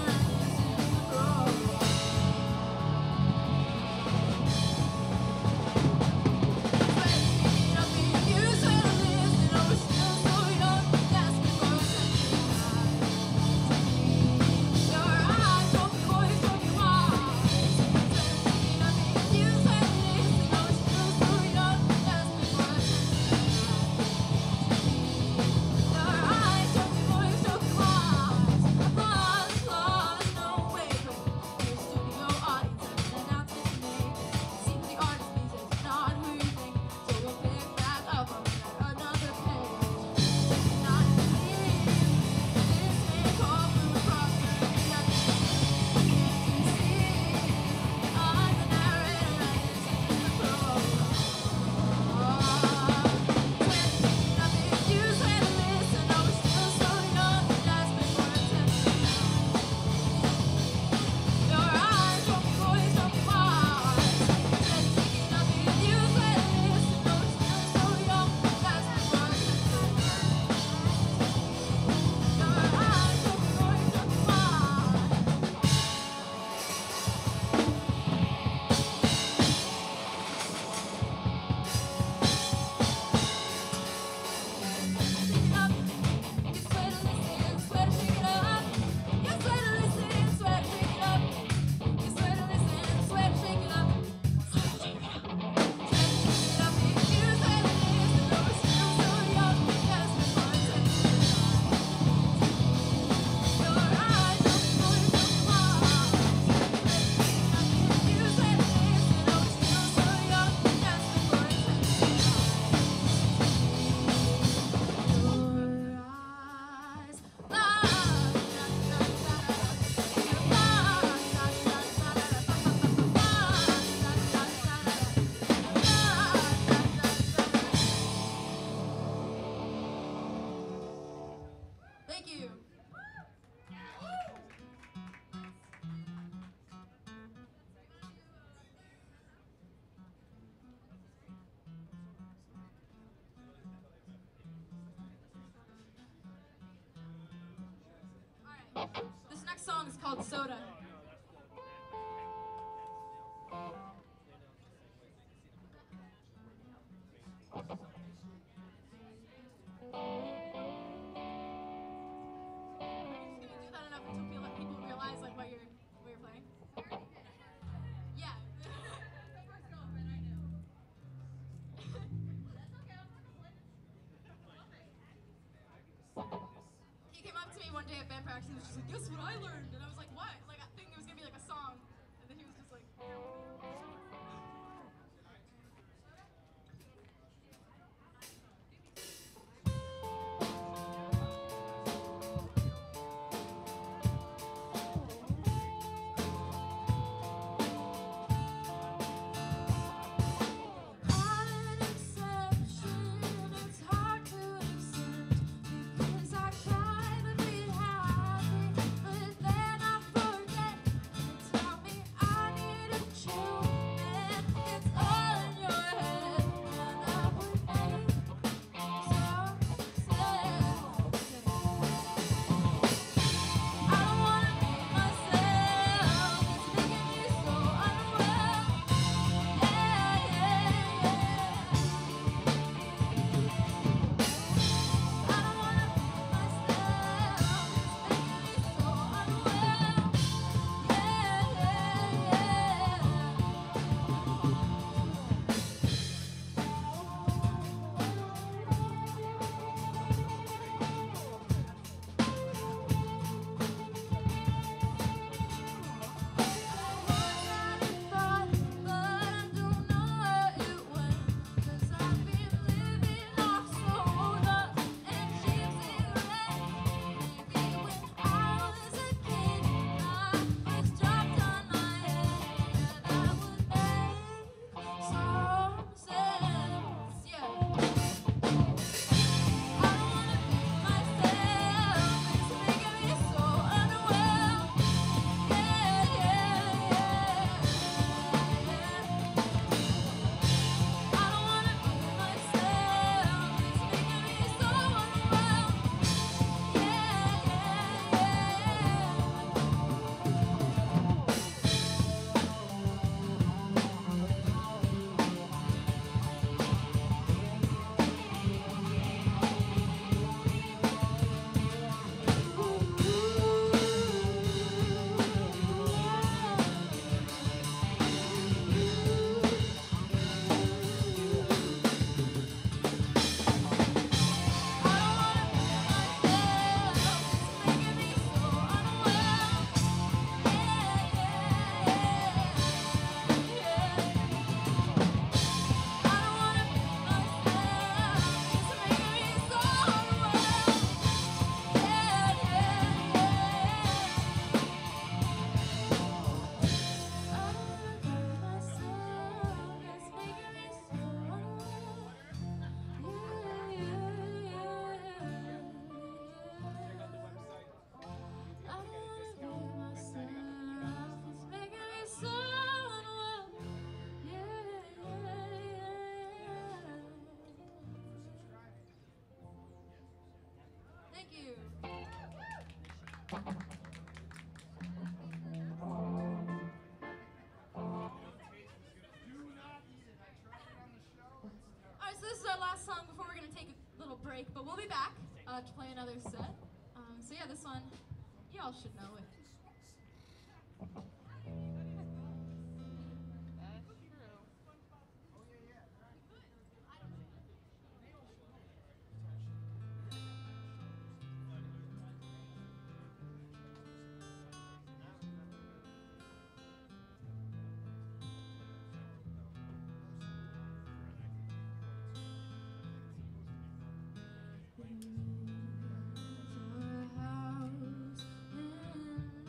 called Soda. He came up to me one day at band practice and was just like, guess what I learned? And I was like, what? Like, I think it was gonna be like a song. And then he was just like, break, but we'll be back to play another set. So yeah, this one, y'all should know it. House in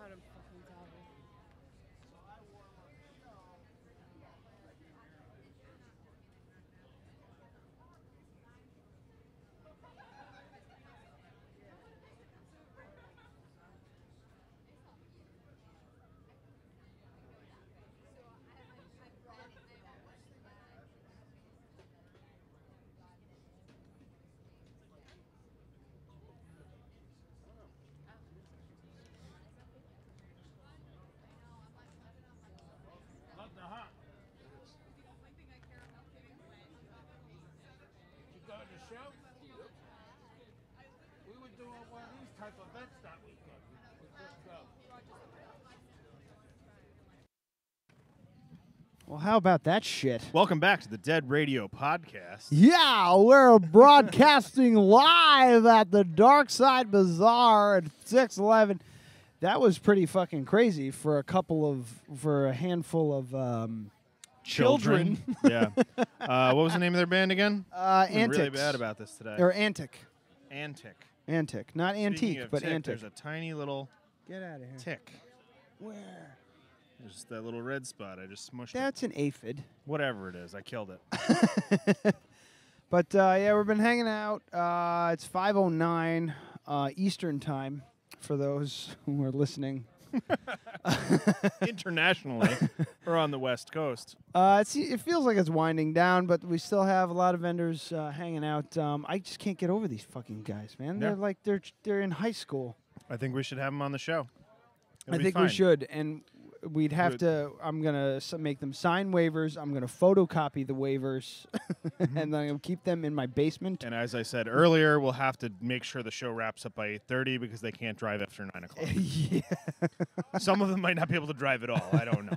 God, I'm fucking tired. You go to the show? We were doing one of these type of events that weekend. We couldn't go. Well, how about that shit? Welcome back to the Dead Radio podcast. Yeah, we're broadcasting live at the Darkside Bazaar at 611. That was pretty fucking crazy for a handful of children. Yeah. What was the name of their band again? I'm really Antics. bad about this today. Or Antic. Antic. Antic. Not Speaking antique, of but tick, antic. There's a tiny little Get out of here. tick. Where? There's just that little red spot. I just smushed it. That's an aphid. Whatever it is, I killed it. But, yeah, we've been hanging out. It's 5:09 Eastern time for those who are listening. Internationally, or on the West Coast. It feels like it's winding down, but we still have a lot of vendors hanging out. I just can't get over these fucking guys, man. Yeah. They're like they're in high school. I think we should have them on the show. It'll I be think we fine. should, and we'd have to. I'm gonna make them sign waivers. I'm gonna photocopy the waivers, and then I'm gonna keep them in my basement. And as I said earlier, we'll have to make sure the show wraps up by 8:30 because they can't drive after 9 o'clock. Yeah. Some of them might not be able to drive at all. I don't know.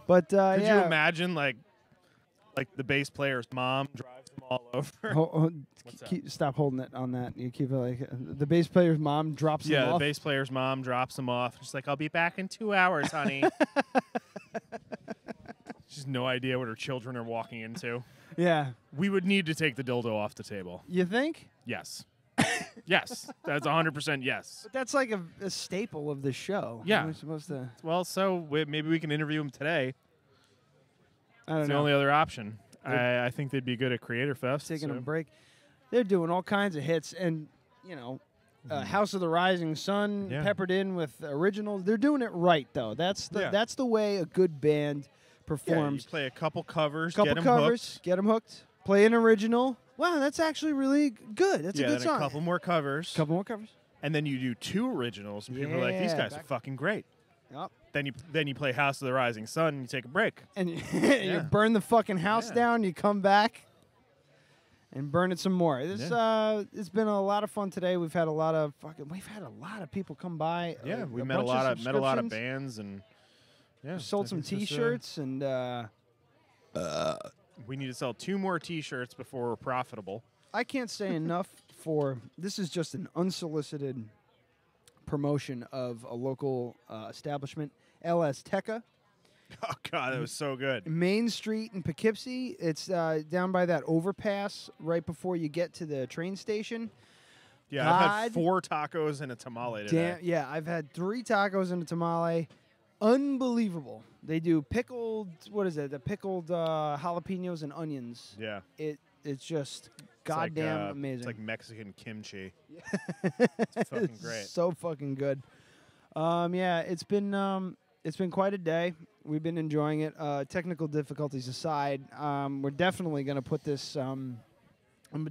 But Could yeah. you imagine, like the bass player's mom drives them all over? What's that? Stop holding it on that. You keep it like the bass player's mom drops them Yeah, the off. bass player's mom drops them off. She's like, "I'll be back in 2 hours, honey." She's no idea what her children are walking into. Yeah. We would need to take the dildo off the table. You think? Yes. Yes. That's 100% yes. But that's like a staple of the show. Yeah. We're supposed to. Well, so maybe we can interview them today. I don't It's the know. only other option. I think they'd be good at Creator Fest. Taking so. a break. They're doing all kinds of hits, and House of the Rising Sun Yeah. peppered in with originals. They're doing it right, though. That's the way a good band Yeah, you performs. play a couple covers, Couple get them covers, hooked. get them hooked. Play an original. Wow, that's actually really good. That's Yeah, a good then song. a couple more covers. Couple more covers. And then you do 2 originals, and people are like, "These Yeah, guys are back- fucking great." Yep. Then you play House of the Rising Sun, and you take a break. And you Yeah. burn the fucking house Yeah. down. You come back and burn it some more. It's been a lot of fun today. We've had a lot of people come by. Yeah, we a met a bunch lot of of subscriptions. bands, and yeah, Sold some it's just, T-shirts and we need to sell 2 more T-shirts before we're profitable. I can't say enough for this is just an unsolicited promotion of a local establishment, LS Teca, Oh God, that was so good. Main Street in Poughkeepsie. It's down by that overpass right before you get to the train station. Yeah, I've had God 4 tacos and a tamale today. Damn, yeah, I've had 3 tacos and a tamale. Unbelievable. They do pickled, what is it? The pickled jalapenos and onions. Yeah. It's just It's goddamn like, amazing. It's like Mexican kimchi. It's fucking great. So fucking good. Yeah, it's been quite a day. We've been enjoying it. Technical difficulties aside, we're definitely gonna put this. I'm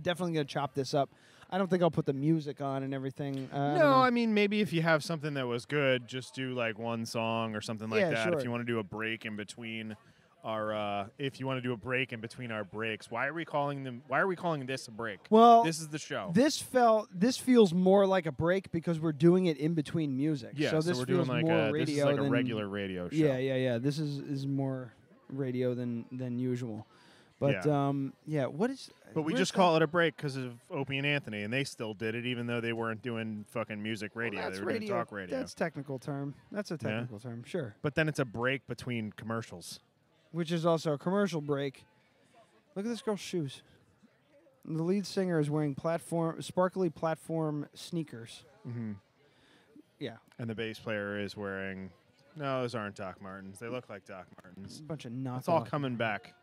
definitely gonna chop this up. I don't think I'll put the music on and everything. No, I mean, maybe if you have something that was good, just do like one song or something like Yeah, that. sure. If you want to do a break in between our, breaks, why are we calling this a break? Well, this is the show. This feels more like a break because we're doing it in between music. Yeah, so this we're feels doing like more a radio this is like than a regular radio show. Yeah. This is more radio than usual. But what is? But we where's just that- call it a break because of Opie and Anthony, and they still did it, even though they weren't doing fucking music radio. Well, that's they were radio. doing talk radio. That's technical term. That's a technical term. Sure. But then it's a break between commercials. Which is also a commercial break. Look at this girl's shoes. The lead singer is wearing sparkly platform sneakers. Mm-hmm. Yeah. And the bass player is wearing. No, those aren't Doc Martens. They look like Doc Martens. A bunch of knockoff. It's all coming back.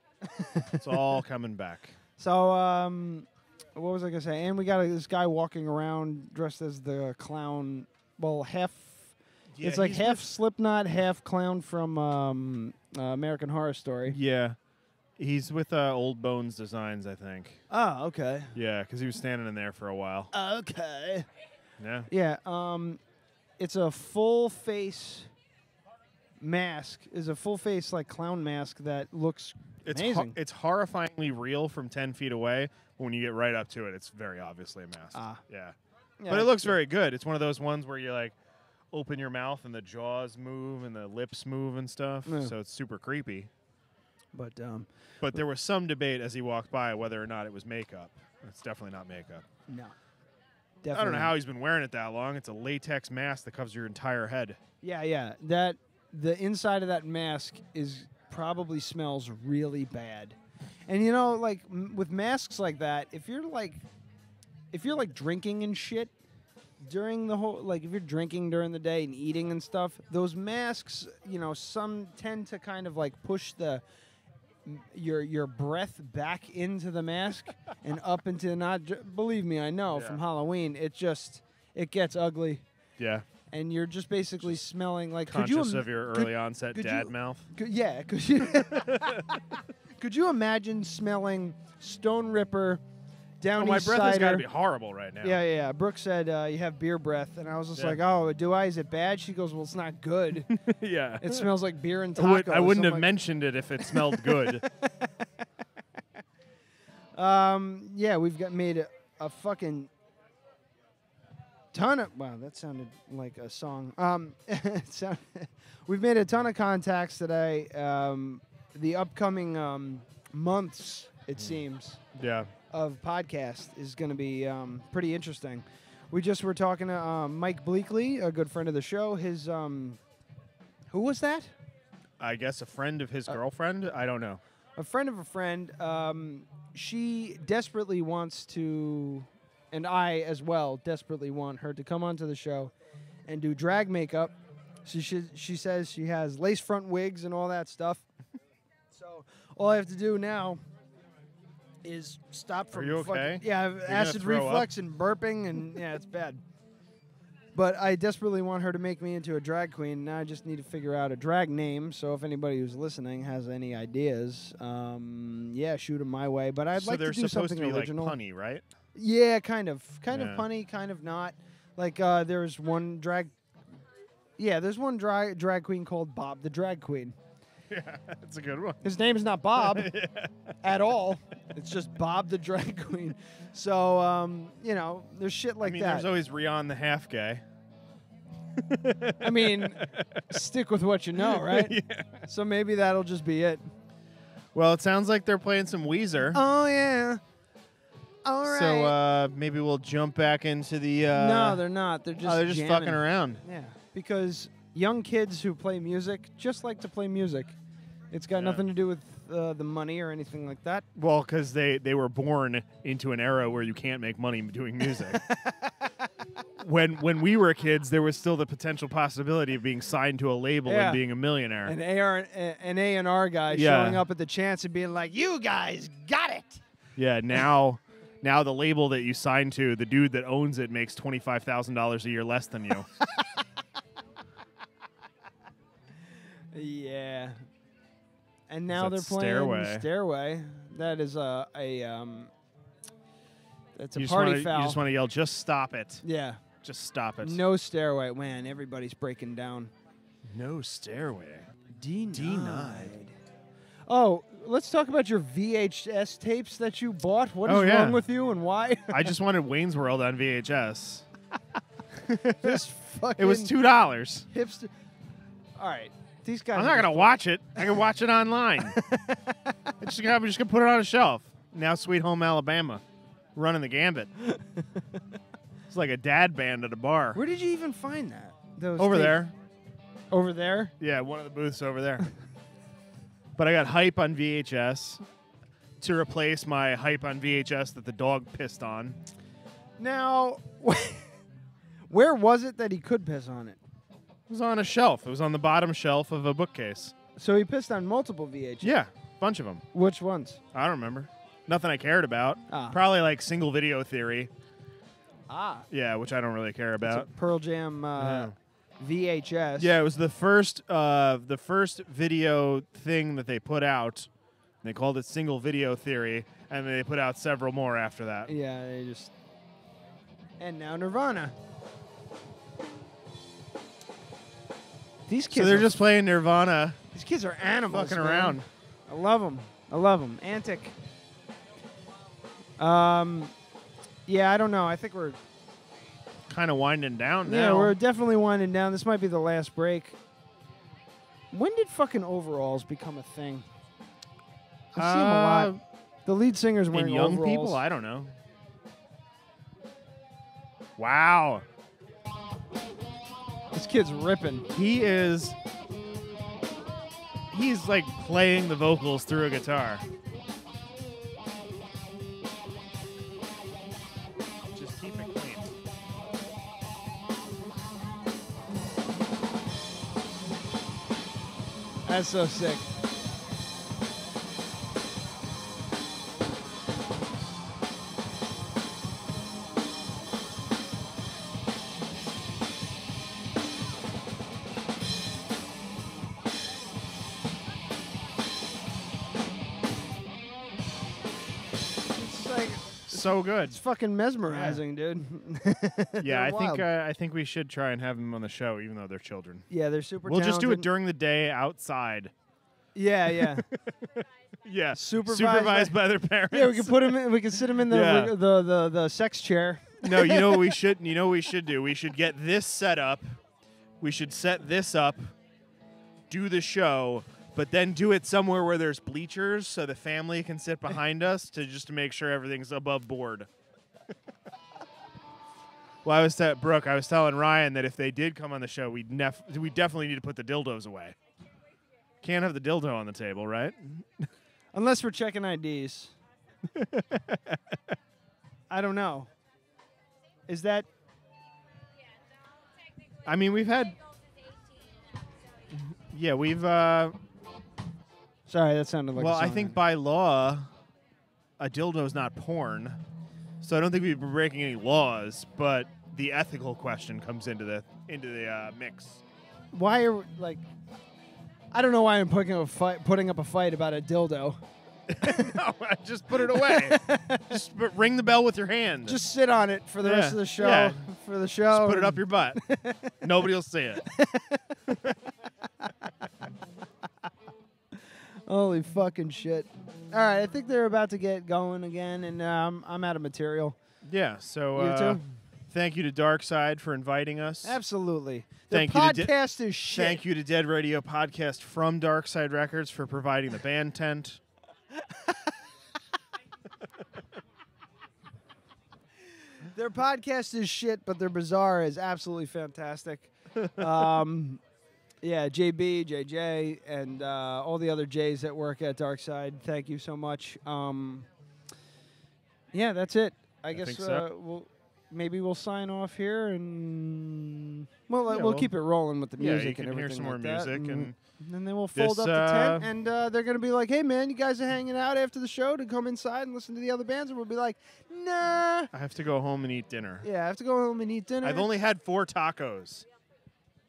It's all coming back. So, what was I gonna say? And we got this guy walking around dressed as the clown. Well, half. Yeah, it's like he's half with- Slipknot, half clown from American Horror Story. Yeah. He's with Old Bones Designs, I think. Oh, okay. Yeah, because he was standing in there for a while. Okay. Yeah. Yeah. It's a full face mask. Is a full face like clown mask that looks amazing. It's horrifyingly real from 10 feet away. But when you get right up to it, it's very obviously a mask. Yeah. Yeah, But it looks very good. It's one of those ones where you like open your mouth and the jaws move and the lips move and stuff. Yeah. So it's super creepy. But there was some debate as he walked by whether or not it was makeup. It's definitely not makeup. no. I Definitely. don't know how he's been wearing it that long. It's a latex mask that covers your entire head. Yeah. The inside of that mask is probably smells really bad. And you know, like with masks like that, if you're like drinking and shit during the whole, like if you're drinking during the day and eating and stuff, those masks, you know, some tend to kind of like push your breath back into the mask and up into believe me, I know from Halloween, it gets ugly. Yeah. And you're just basically smelling like. Conscious of your early onset dad mouth. Could you? Could you imagine smelling Stone Ripper, Down my East breath has got to Cider? be horrible right now. Yeah. Brooke said you have beer breath, and I was just Yeah. like, "Oh, do I? Is it bad?" She goes, "Well, it's not good. Yeah. It smells like beer and tacos." I wouldn't I'm have like, mentioned it if it smelled good. Yeah, we've made a fucking ton of. Wow, that sounded like a song. We've made a ton of contacts today. The upcoming months, it seems, Yeah. of podcast is going to be pretty interesting. We just were talking to Mike Bleakley, a good friend of the show. His who was that? I guess a friend of his girlfriend. I don't know. A friend of a friend. She desperately wants to, and I as well desperately want her to come onto the show and do drag makeup. She says she has lace front wigs and all that stuff. So all I have to do now is stop from Are you fucking- okay? Yeah, I have You're acid gonna throw reflux and burping, and yeah, it's bad. But I desperately want her to make me into a drag queen. Now I just need to figure out a drag name. So if anybody who's listening has any ideas, yeah, shoot them my way. But I'd So like they're to do supposed something to be original. like punny, right? Yeah, kind of Yeah. punny, kind of not. Like there's one drag. Yeah, there's one drag queen called Bob the Drag Queen. Yeah, that's a good one. His name is not Bob at all. It's just Bob the Drag Queen. So you know, there's shit like I mean, that. there's always Rion the half guy. I mean, stick with what you know, right? Yeah. So maybe that'll just be it. Well, it sounds like they're playing some Weezer. Oh yeah. All right. So maybe we'll jump back into the. no, they're not. They're just. they're just jamming. fucking around. Yeah, because young kids who play music just like to play music. It's got nothing to do with the money or anything like that. Well, because they were born into an era where you can't make money doing music. When we were kids, there was still the potential possibility of being signed to a label Yeah. and being a millionaire. An A&R guy Yeah. showing up at the chance and being like, "You guys got it." Yeah, now the label that you sign to, the dude that owns it makes $25,000 a year less than you. Yeah. And now That's they're playing Stairway. Stairway. That is that's a You just party wanna- foul. You just want to yell, "Just stop it! Yeah. Just stop it!" No Stairway. Man, everybody's breaking down. No stairway. Denied. Oh, let's talk about your VHS tapes that you bought. What is Oh, yeah. wrong with you and why? I just wanted Wayne's World on VHS. This fucking It was $2. hipster. All right. These guys I'm are not gonna just- watch it. I can watch it online. I'm just gonna put it on a shelf. Now, Sweet Home Alabama, running the gambit. It's like a dad band at a bar. Where did you even find that? Those Over tapes? there. Over there? Yeah, one of the booths over there. But I got Hype on VHS to replace my Hype on VHS that the dog pissed on. Now, Where was it that he could piss on it? It was on a shelf. It was on the bottom shelf of a bookcase. So he pissed on multiple VHS. Yeah, bunch of them. Which ones? I don't remember. Nothing I cared about. Ah. Probably like Single Video Theory. Ah. Yeah, which I don't really care It's about. a Pearl Jam VHS. Yeah, it was the first video thing that they put out. They called it Single Video Theory, and they put out several more after that. Yeah, they just... And now Nirvana. These kids So they're are just playing Nirvana. These kids are animals, Fucking man. around. I love them. I love them. Antic. Yeah, I don't know. I think we're... Kind of winding down now. Yeah, we're definitely winding down. This might be the last break. When did fucking overalls become a thing? I see them a lot. The lead singer's In wearing young overalls. people? I don't know. Wow. This kid's ripping. He's like playing the vocals through a guitar. Just keep it clean. That's so sick. So good. It's fucking mesmerizing, dude. Yeah, They're I think we should try and have them on the show, even though they're children. Yeah, they're super We'll just do it talented. during the day outside. Yeah, yeah. Yeah, Supervised by their parents. Yeah, we can put him in. We can sit him in the Yeah. the sex chair. No, you know what we should. You know what we should do. We should get this set up. We should set this up. Do the show, but then do it somewhere where there's bleachers, so the family can sit behind us to make sure everything's above board. Well, I was telling Ryan that if they did come on the show, we definitely need to put the dildos away. Can't have the dildo on the table, right? Unless we're checking IDs. I don't know. Is that... I mean, we've had... Yeah, we've... Sorry, that sounded like Well, a song. I think by law, a dildo's not porn. So I don't think we'd be breaking any laws, but the ethical question comes into the mix. Why are, like... I don't know why I'm putting up a fight about a dildo. No, just put it away. Just ring the bell with your hand. Just sit on it for the rest of the show. Yeah. For the show. Just put it up your butt. Nobody will see it. Holy fucking shit. All right, I think they're about to get going again, and I'm out of material. Yeah, so You too? thank you to Darkside for inviting us. Absolutely. Thank the you to podcast is shit. Thank you to Dead Radio Podcast from Darkside Records for providing the band tent. Their podcast is shit, but their Bazaar is absolutely fantastic. Yeah, JB, JJ, and all the other J's that work at Darkside, thank you so much. Yeah, that's it. I guess think so. maybe we'll sign off here, and Yeah, we'll keep it rolling with the Yeah, music you and can hear everything some more like that, music, and then they will fold this, up the tent, and they're gonna be like, "Hey, man, you guys are hanging out after the show to come inside and listen to the other bands," and we'll be like, "Nah." I have to go home and eat dinner. Yeah, I have to go home and eat dinner. I've only had 4 tacos.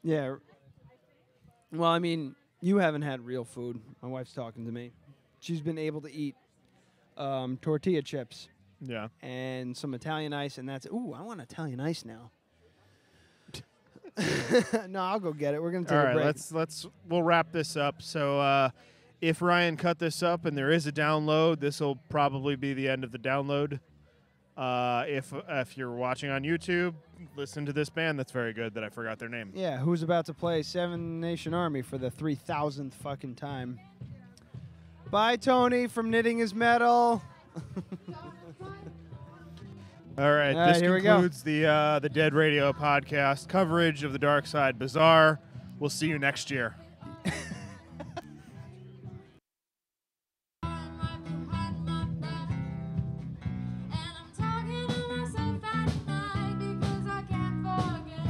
Yeah. Well, I mean, you haven't had real food. My wife's talking to me. She's been able to eat tortilla chips Yeah. and some Italian ice, and that's... Ooh, I want Italian ice now. No, I'll go get it. We're going to take All a right, break. we'll wrap this up. So if Ryan cut this up and there is a download, this will probably be the end of the download. If you're watching on YouTube, listen to this band that's very good that I forgot their name. Yeah, who's about to play Seven Nation Army for the 3,000th fucking time. Bye, Tony from Knitting His Metal. All right, All right, this here we go. concludes the Dead Radio podcast coverage of the Darkside Bazaar. We'll see you next year. And I'm talking to myself at night because I can't forget.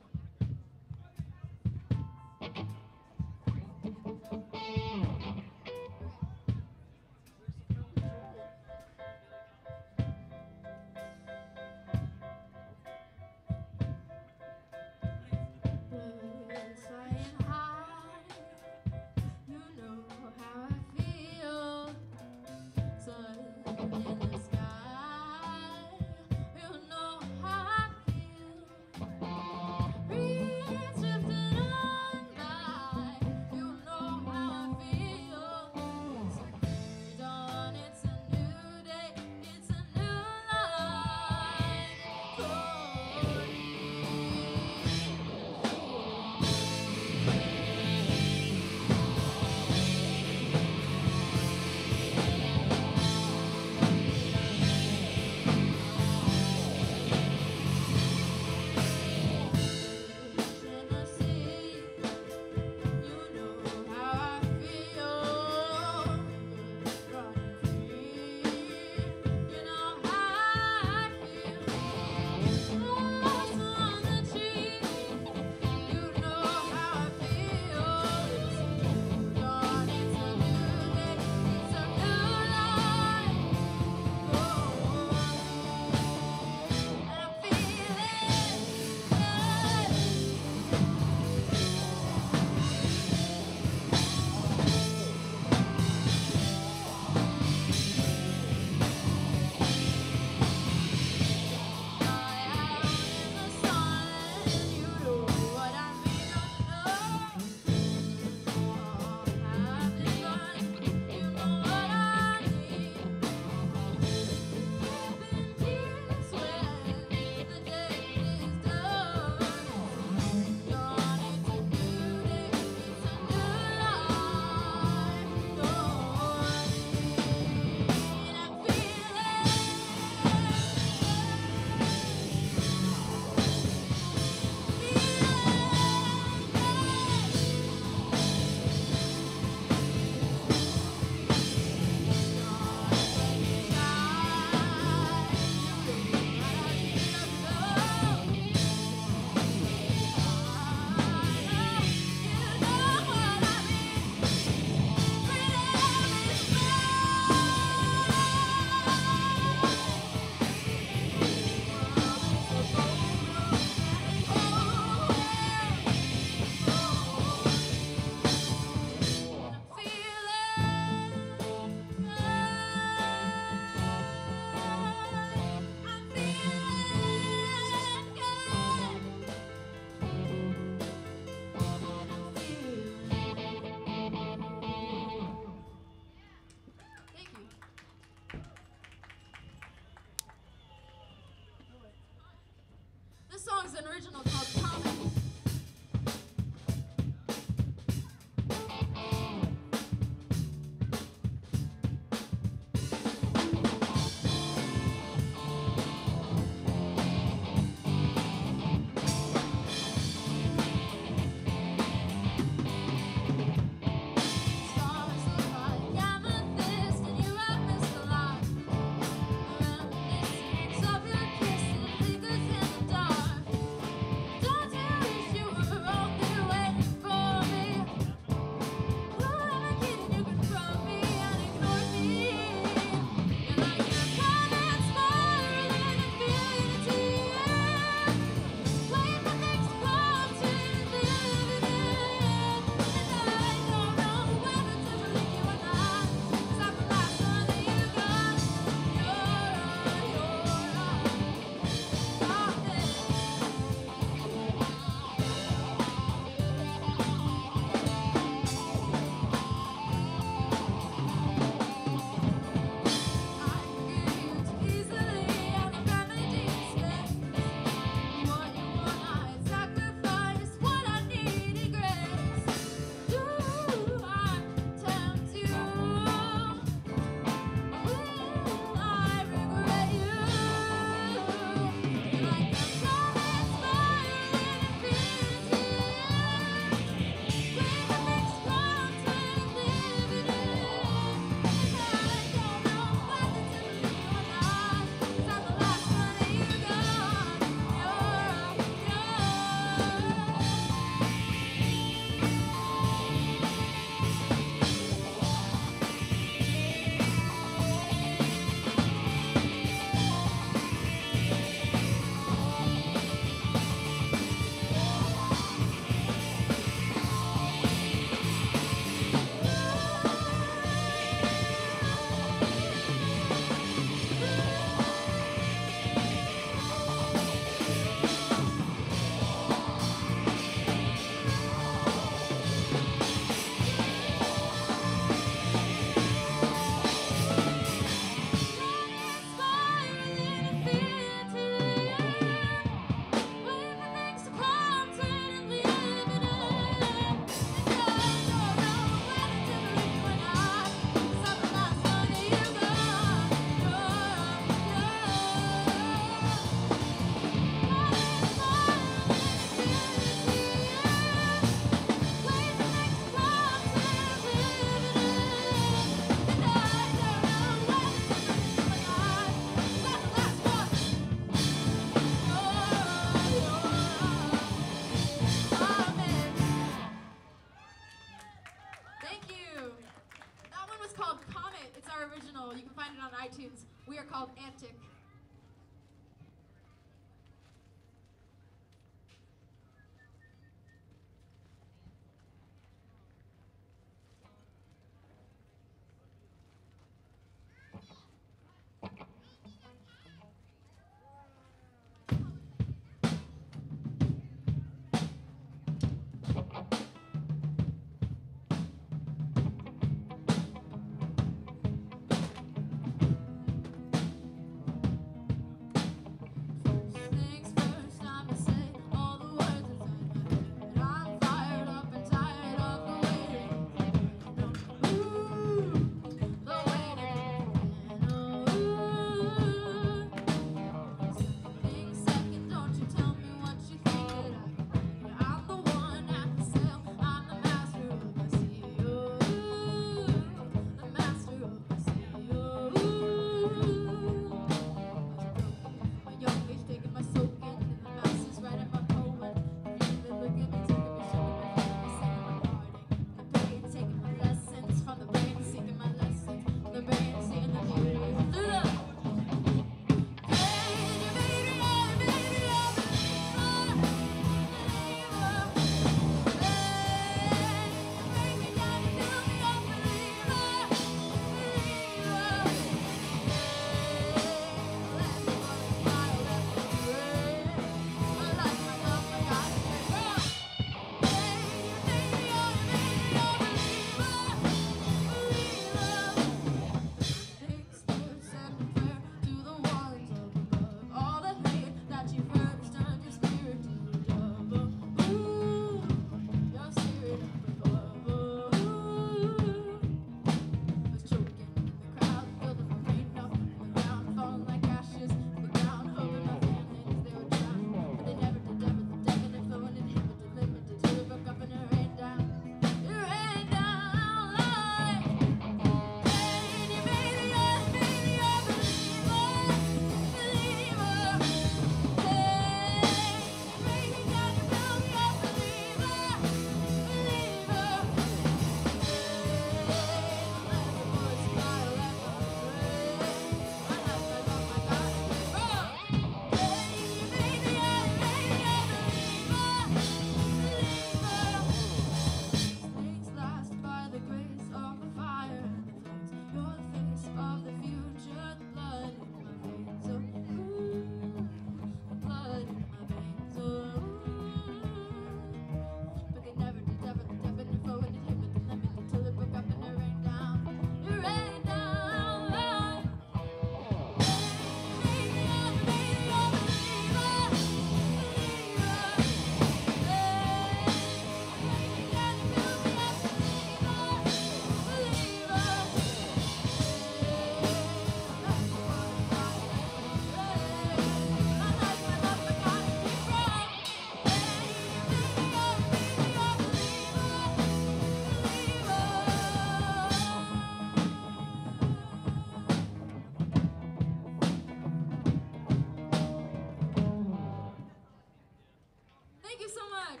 Thank you so much.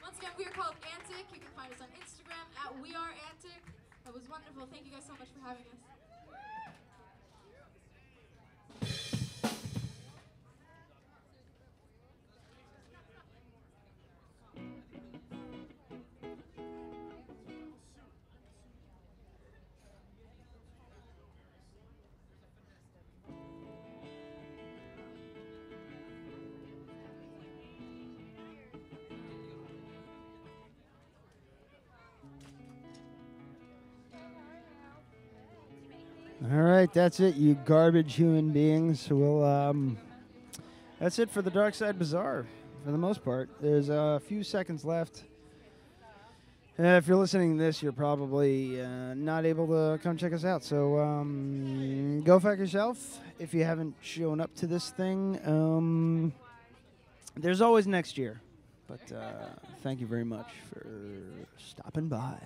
Once again, we are called Antic. You can find us on Instagram at We Are Antic. That was wonderful. Thank you guys so much for having us. All right, that's it, you garbage human beings. Well, that's it for the Darkside Bazaar, for the most part. There's a few seconds left. If you're listening to this, you're probably not able to come check us out. So go fuck yourself if you haven't shown up to this thing. There's always next year. But thank you very much for stopping by.